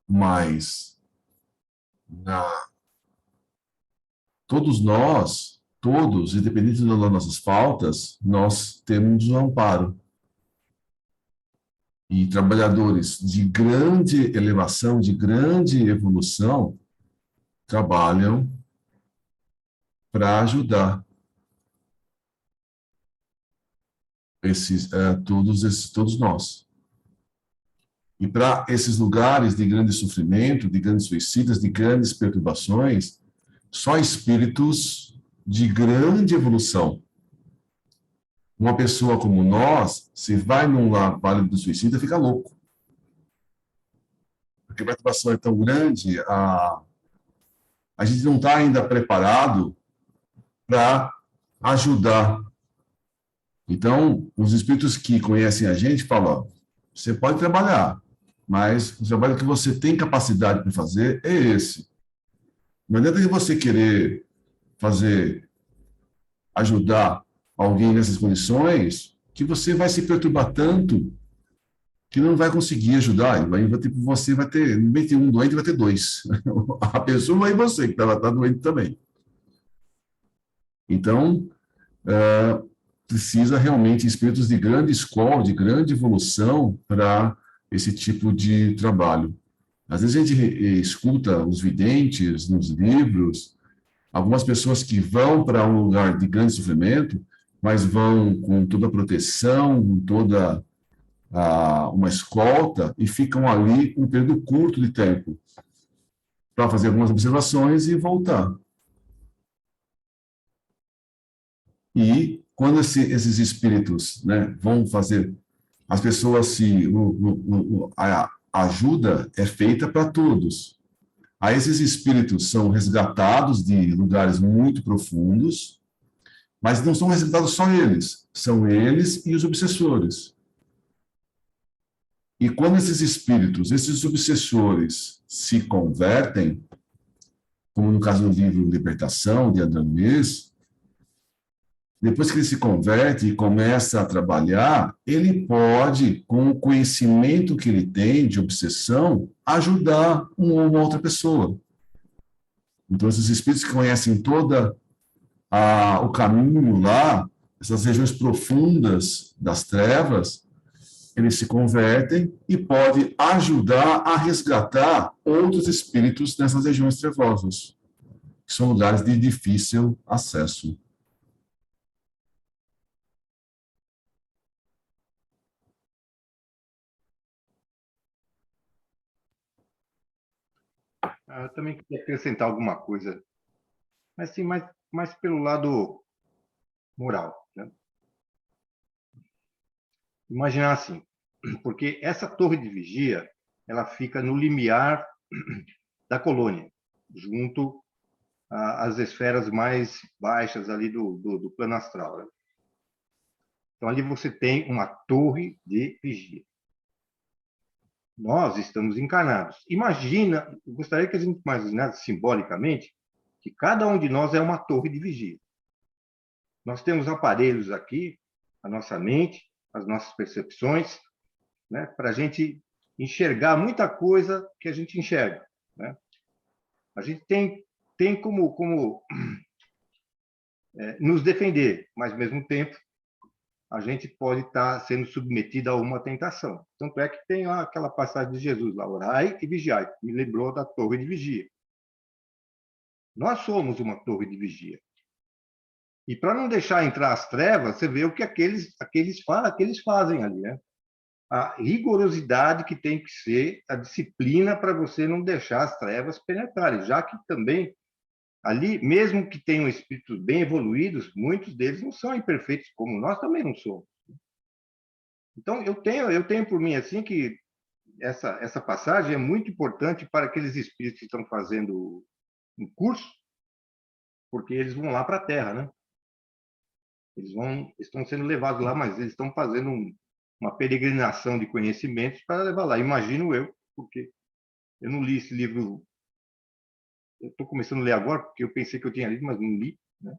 mas todos, independente das nossas faltas, nós temos um amparo. E trabalhadores de grande elevação, de grande evolução, trabalham para ajudar. todos nós. E para esses lugares de grande sofrimento, de grandes suicidas, de grandes perturbações, só espíritos de grande evolução. Uma pessoa como nós, se vai num vale do suicida, fica louco. Porque a perturbação é tão grande, a gente não está ainda preparado para ajudar. Então, os espíritos que conhecem a gente falam, você pode trabalhar, mas o trabalho que você tem capacidade para fazer é esse. Não adianta que você querer ajudar alguém nessas condições, que você vai se perturbar tanto que não vai conseguir ajudar. Você vai ter, no meio de um doente, vai ter dois. A pessoa e você, que está doente também. Então, precisa realmente espíritos de grande escola, de grande evolução para esse tipo de trabalho. Às vezes a gente escuta os videntes nos livros, algumas pessoas que vão para um lugar de grande sofrimento, mas vão com toda a proteção, com toda uma escolta, e ficam ali um período curto de tempo para fazer algumas observações e voltar. E quando esses espíritos, né, vão fazer, as pessoas a ajuda é feita para todos. Aí esses espíritos são resgatados de lugares muito profundos, mas não são resgatados só eles, são eles e os obsessores. E quando esses espíritos, esses obsessores, se convertem, como no caso do livro Libertação, de André Luiz, depois que ele se converte e começa a trabalhar, ele pode, com o conhecimento que ele tem de obsessão, ajudar uma outra pessoa. Então, esses espíritos que conhecem todo o caminho lá, essas regiões profundas das trevas, eles se convertem e podem ajudar a resgatar outros espíritos nessas regiões trevosas, que são lugares de difícil acesso. Eu também queria acrescentar alguma coisa, mas sim, mais pelo lado moral, né? Imaginar assim, porque essa torre de vigia, ela fica no limiar da colônia, junto às esferas mais baixas ali do plano astral, né? Então, ali você tem uma torre de vigia. Nós estamos encarnados. Imagina, eu gostaria que a gente imaginasse simbolicamente que cada um de nós é uma torre de vigia. Nós temos aparelhos aqui, a nossa mente, as nossas percepções, né, para a gente enxergar muita coisa que a gente enxerga, né? A gente tem como nos defender, mas, ao mesmo tempo, a gente pode estar sendo submetido a uma tentação. Tanto é que tem aquela passagem de Jesus lá, orai e vigiai, me lembrou da torre de vigia. Nós somos uma torre de vigia. E para não deixar entrar as trevas, você vê o que aqueles fazem ali, né? A rigorosidade que tem que ser, a disciplina para você não deixar as trevas penetrarem, já que também ali, mesmo que tenham espíritos bem evoluídos, muitos deles não são imperfeitos, como nós também não somos. Então, eu tenho por mim assim que essa passagem é muito importante para aqueles espíritos que estão fazendo um curso, porque eles vão lá para a Terra, né? Estão sendo levados lá, mas eles estão fazendo uma peregrinação de conhecimentos para levar lá. Imagino eu, porque eu não li esse livro. Eu estou começando a ler agora, porque eu pensei que eu tinha lido, mas não li, né?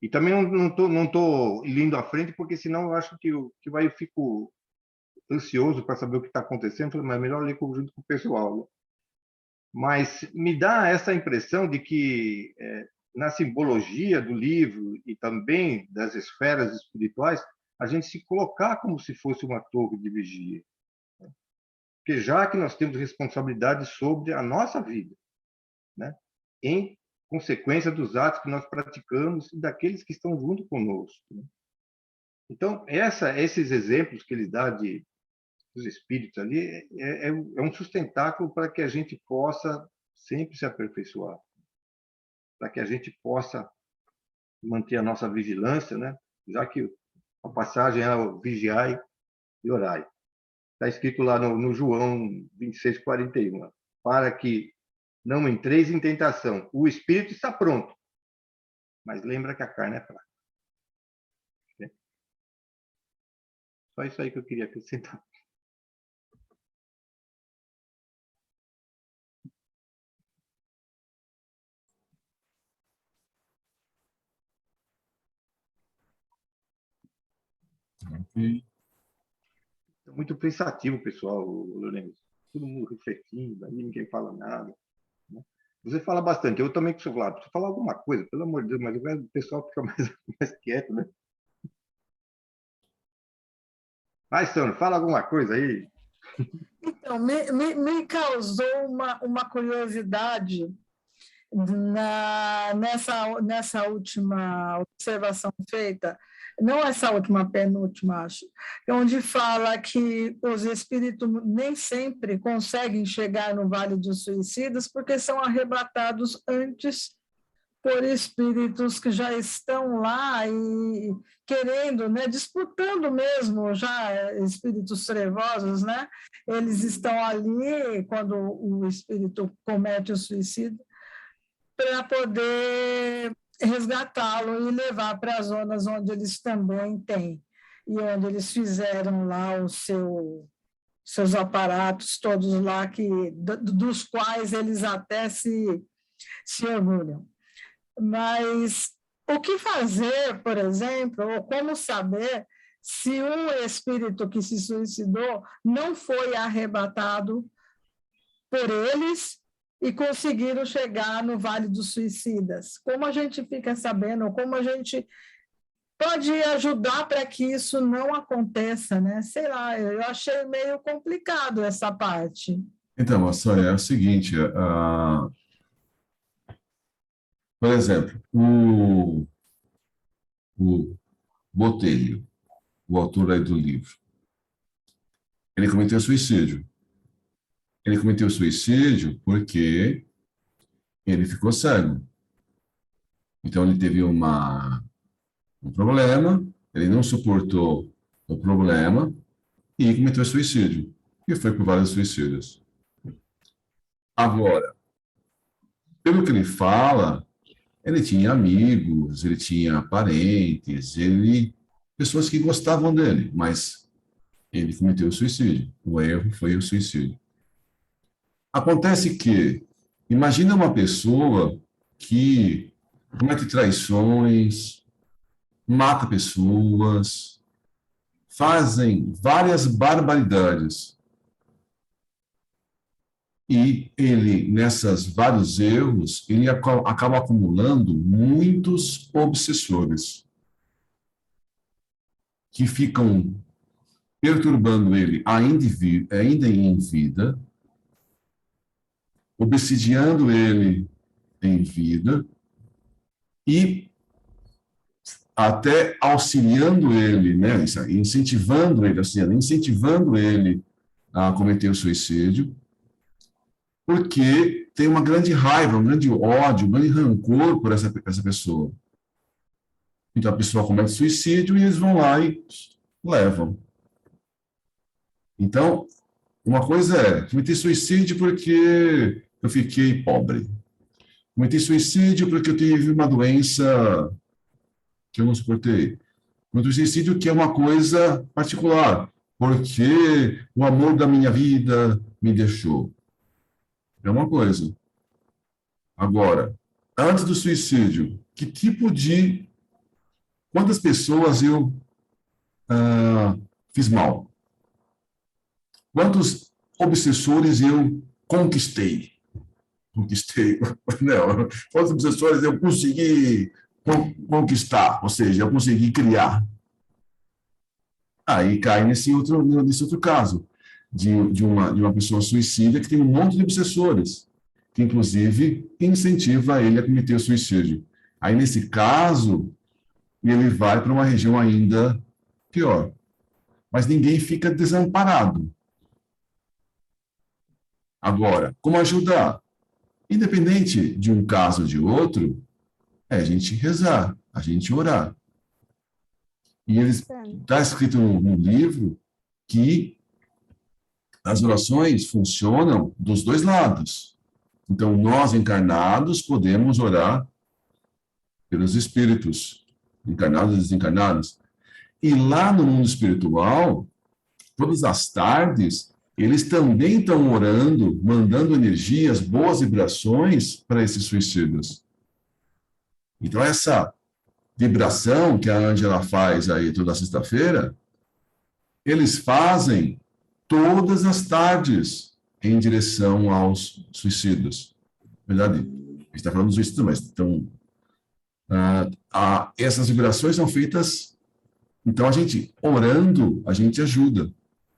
E também não tô lendo à frente, porque senão eu acho que eu fico ansioso para saber o que está acontecendo, mas é melhor ler junto com o pessoal, né? Mas me dá essa impressão de que, na simbologia do livro e também das esferas espirituais, a gente se colocar como se fosse uma torre de vigia. Porque já que nós temos responsabilidade sobre a nossa vida, né, em consequência dos atos que nós praticamos e daqueles que estão junto conosco, né? Então, esses exemplos que ele dá dos espíritos ali é um sustentáculo para que a gente possa sempre se aperfeiçoar, para que a gente possa manter a nossa vigilância, né? Já que a passagem é o vigiai e orai. Está escrito lá no João 26:41, para que não entreis em tentação. O espírito está pronto, mas lembra que a carne é fraca. Só isso aí que eu queria acrescentar. Ok. É muito pensativo, pessoal, Lourenço. Todo mundo refletindo, aí ninguém fala nada. Né? Você fala bastante, eu também preciso falar. Preciso falar alguma coisa, pelo amor de Deus, mas o pessoal fica mais quieto, né? Vai, Sandro, fala alguma coisa aí. Então, me causou uma curiosidade nessa última observação feita, não essa última, penúltima, acho, onde fala que os espíritos nem sempre conseguem chegar no Vale dos Suicidas porque são arrebatados antes por espíritos que já estão lá e querendo, né, disputando mesmo, já espíritos trevosos, né? Eles estão ali quando o espírito comete o suicídio para poder resgatá-lo e levar para as zonas onde eles também têm e onde eles fizeram lá seus aparatos todos lá dos quais eles até se orgulham. Mas o que fazer, por exemplo, ou como saber se um espírito que se suicidou não foi arrebatado por eles e conseguiram chegar no Vale dos Suicidas? Como a gente fica sabendo? Como a gente pode ajudar para que isso não aconteça, né? Sei lá, eu achei meio complicado essa parte. Então, Sônia, é o seguinte, por exemplo, o Botelho, o autor aí do livro, ele cometeu suicídio. Ele cometeu suicídio porque ele ficou cego. Então, ele teve um problema, ele não suportou o problema e cometeu suicídio. E foi por vários suicídios. Agora, pelo que ele fala, ele tinha amigos, ele tinha parentes, pessoas que gostavam dele, mas ele cometeu suicídio. O erro foi o suicídio. Acontece que, imagina uma pessoa que comete traições, mata pessoas, fazem várias barbaridades. E ele, nesses vários erros, ele acaba acumulando muitos obsessores que ficam perturbando ele ainda em vida, obsidiando ele em vida e até auxiliando ele, né, incentivando ele a cometer o suicídio, porque tem uma grande raiva, um grande ódio, um grande rancor por essa pessoa. Então a pessoa comete suicídio e eles vão lá e levam. Então, uma coisa é, cometi suicídio porque eu fiquei pobre. Cometi suicídio porque eu tive uma doença que eu não suportei. Cometi suicídio que é uma coisa particular, porque o amor da minha vida me deixou. É uma coisa. Agora, antes do suicídio, que tipo de... Quantas pessoas eu fiz mal? Quantos obsessores eu conquistei? Não, quantos obsessores eu consegui conquistar? Ou seja, eu consegui criar. Aí cai nesse outro caso, de uma pessoa suicida que tem um monte de obsessores, que inclusive incentiva ele a cometer o suicídio. Aí, nesse caso, ele vai para uma região ainda pior. Mas ninguém fica desamparado. Agora, como ajudar? Independente de um caso ou de outro, é a gente rezar, a gente orar. E está escrito no livro que as orações funcionam dos dois lados. Então, nós encarnados podemos orar pelos espíritos, encarnados e desencarnados. E lá no mundo espiritual, todas as tardes, eles também estão orando, mandando energias, boas vibrações para esses suicidas. Então, essa vibração que a Ângela faz aí toda sexta-feira, eles fazem todas as tardes em direção aos suicidas. Na verdade, a gente está falando dos suicidas, mas então, essas vibrações são feitas. Então, a gente orando, a gente ajuda,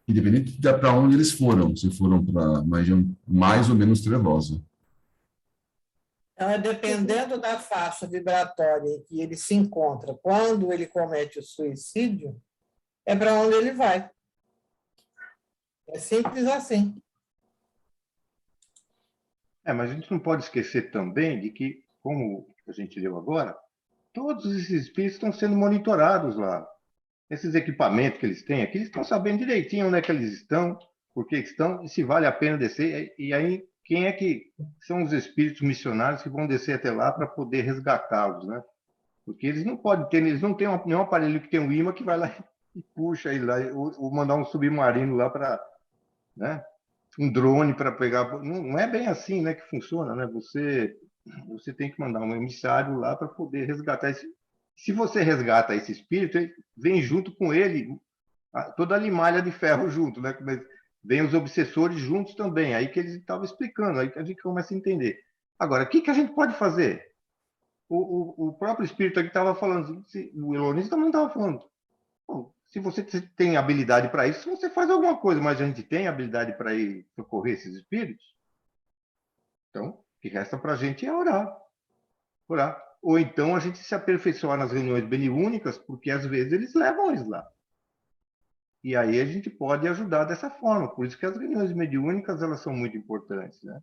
independente de para onde eles foram, se foram para uma região mais ou menos trevosa. Então, dependendo da faixa vibratória em que ele se encontra, quando ele comete o suicídio, é para onde ele vai. É simples assim. Mas a gente não pode esquecer também de que, como a gente leu agora, todos esses espíritos estão sendo monitorados lá. Esses equipamentos que eles têm aqui, eles estão sabendo direitinho onde é que eles estão, por que estão, e se vale a pena descer. E aí, quem é que são os espíritos missionários que vão descer até lá para poder resgatá-los, né? Porque eles não podem ter, eles não têm nenhum aparelho que tem um imã que vai lá e puxa ele lá, ou mandar um submarino lá para, né? Um drone para pegar. Não é bem assim, né, que funciona, né? Você tem que mandar um emissário lá para poder resgatar esse. Se você resgata esse espírito, ele vem junto com ele toda a limalha de ferro junto, né? Vem os obsessores juntos também. Aí que eles estavam explicando, aí que a gente começa a entender. Agora, o que a gente pode fazer? O próprio espírito aqui estava falando, o Elonísio também estava falando. Bom, se você tem habilidade para isso, você faz alguma coisa, mas a gente tem habilidade para ir socorrer esses espíritos? Então, o que resta para a gente é orar. Orar. Ou então a gente se aperfeiçoar nas reuniões beniúnicas, porque às vezes eles levam eles lá. E aí a gente pode ajudar dessa forma. Por isso que as reuniões mediúnicas, elas são muito importantes, né?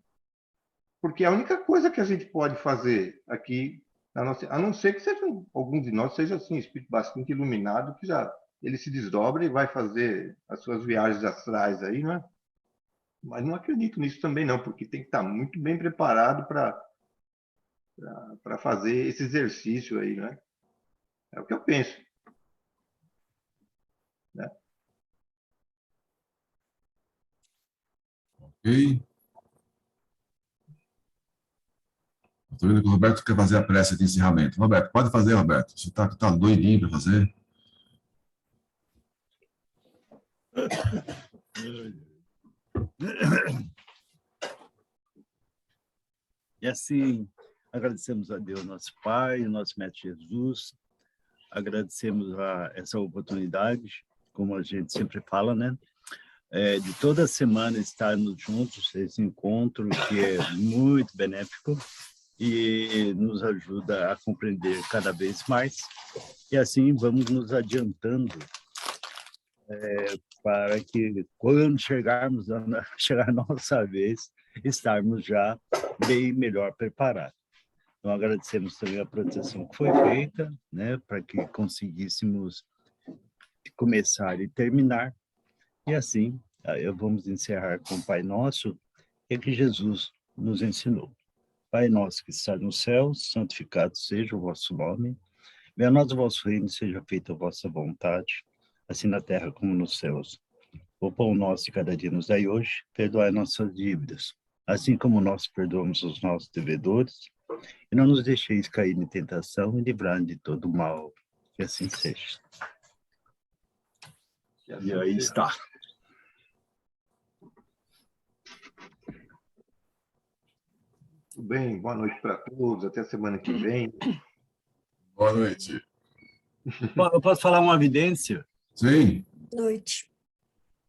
Porque a única coisa que a gente pode fazer aqui, a não ser que algum de nós seja assim, um espírito bastante iluminado, que já ele se desdobra e vai fazer as suas viagens astrais aí, né? Mas não acredito nisso também não, porque tem que estar muito bem preparado para fazer esse exercício aí, né? É o que eu penso. Né? Ok? Estou vendo que o Roberto quer fazer a prece de encerramento. Roberto, pode fazer, Roberto. Você está doidinho para fazer? E assim, agradecemos a Deus, nosso Pai, nosso Mestre Jesus, agradecemos a essa oportunidade, como a gente sempre fala, né? De toda semana estarmos juntos, esse encontro que é muito benéfico e nos ajuda a compreender cada vez mais. E assim vamos nos adiantando para que, quando chegar a nossa vez, estarmos já bem melhor preparados. Então, agradecemos também a proteção que foi feita, né, para que conseguíssemos começar e terminar. E assim, vamos encerrar com o Pai Nosso, que Jesus nos ensinou. Pai nosso que está no céu, santificado seja o vosso nome. Venha a nós o vosso reino, seja feita a vossa vontade, assim na terra como nos céus. O pão nosso de cada dia nos dai hoje, perdoai nossas dívidas, assim como nós perdoamos os nossos devedores, e não nos deixeis cair em tentação e livrai-nos de todo mal. Que assim seja. E aí está. Tudo bem, boa noite para todos, até semana que vem. Boa noite. Eu posso falar uma evidência? Sim. Noite.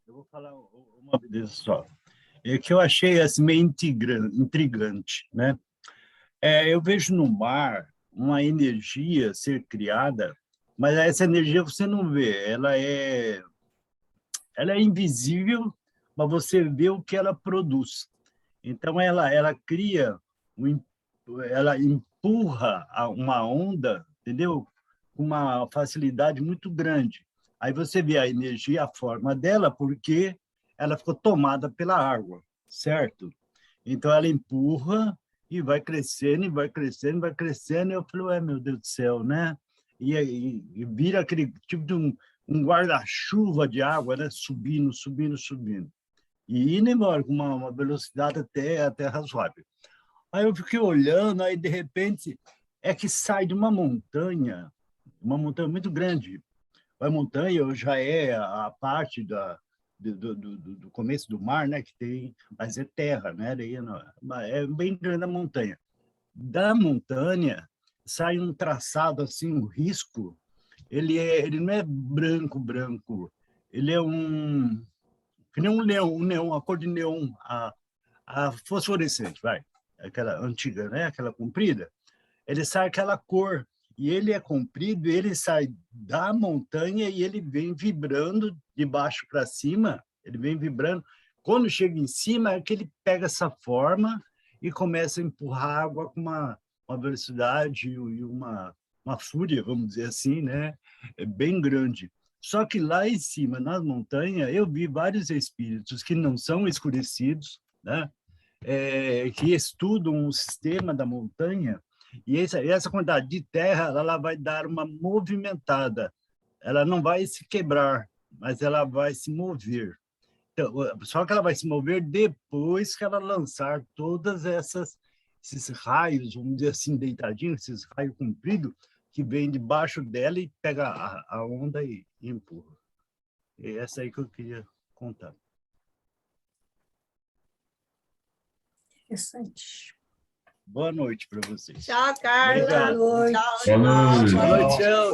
Eu vou falar uma evidência só. É que eu achei assim, meio intrigante, né? Eu vejo no mar uma energia ser criada Mas essa energia você não vê, ela é invisível, mas você vê o que ela produz. Então, ela cria, ela empurra uma onda, entendeu? Com uma facilidade muito grande. Aí você vê a energia, a forma dela, porque ela ficou tomada pela água, certo? Então, ela empurra e vai crescendo, e vai crescendo, vai crescendo. E eu falei, meu Deus do céu, né? E vira aquele tipo de um guarda-chuva de água, né? Subindo, subindo, subindo. E indo embora com uma velocidade até razoável. Aí eu fiquei olhando, aí de repente é que sai de uma montanha muito grande. A montanha já é a parte do começo do mar, né? Que tem, mas é terra, né? É bem grande a montanha. Da montanha sai um traçado assim, um risco. Ele não é branco, ele é que nem um neon, a cor de neon, a fosforescente, vai, aquela antiga, né? Aquela comprida. Ele sai aquela cor e ele é comprido, ele sai da montanha e ele vem vibrando de baixo para cima, ele vem vibrando. Quando chega em cima, é que ele pega essa forma e começa a empurrar água com uma velocidade e uma fúria, vamos dizer assim, né? É bem grande. Só que lá em cima, nas montanhas, eu vi vários espíritos que não são escurecidos, né? Que estudam o sistema da montanha, e essa quantidade de terra ela vai dar uma movimentada. Ela não vai se quebrar, mas ela vai se mover. Então, só que ela vai se mover depois que ela lançar todas esses raios, vamos dizer assim, deitadinhos, esses raios compridos, que vem debaixo dela e pega a onda e empurra. É essa aí que eu queria contar. Interessante. Boa noite para vocês. Tchau, Carla. Obrigado. Boa noite. Tchau, Boa noite. Boa noite, Celso.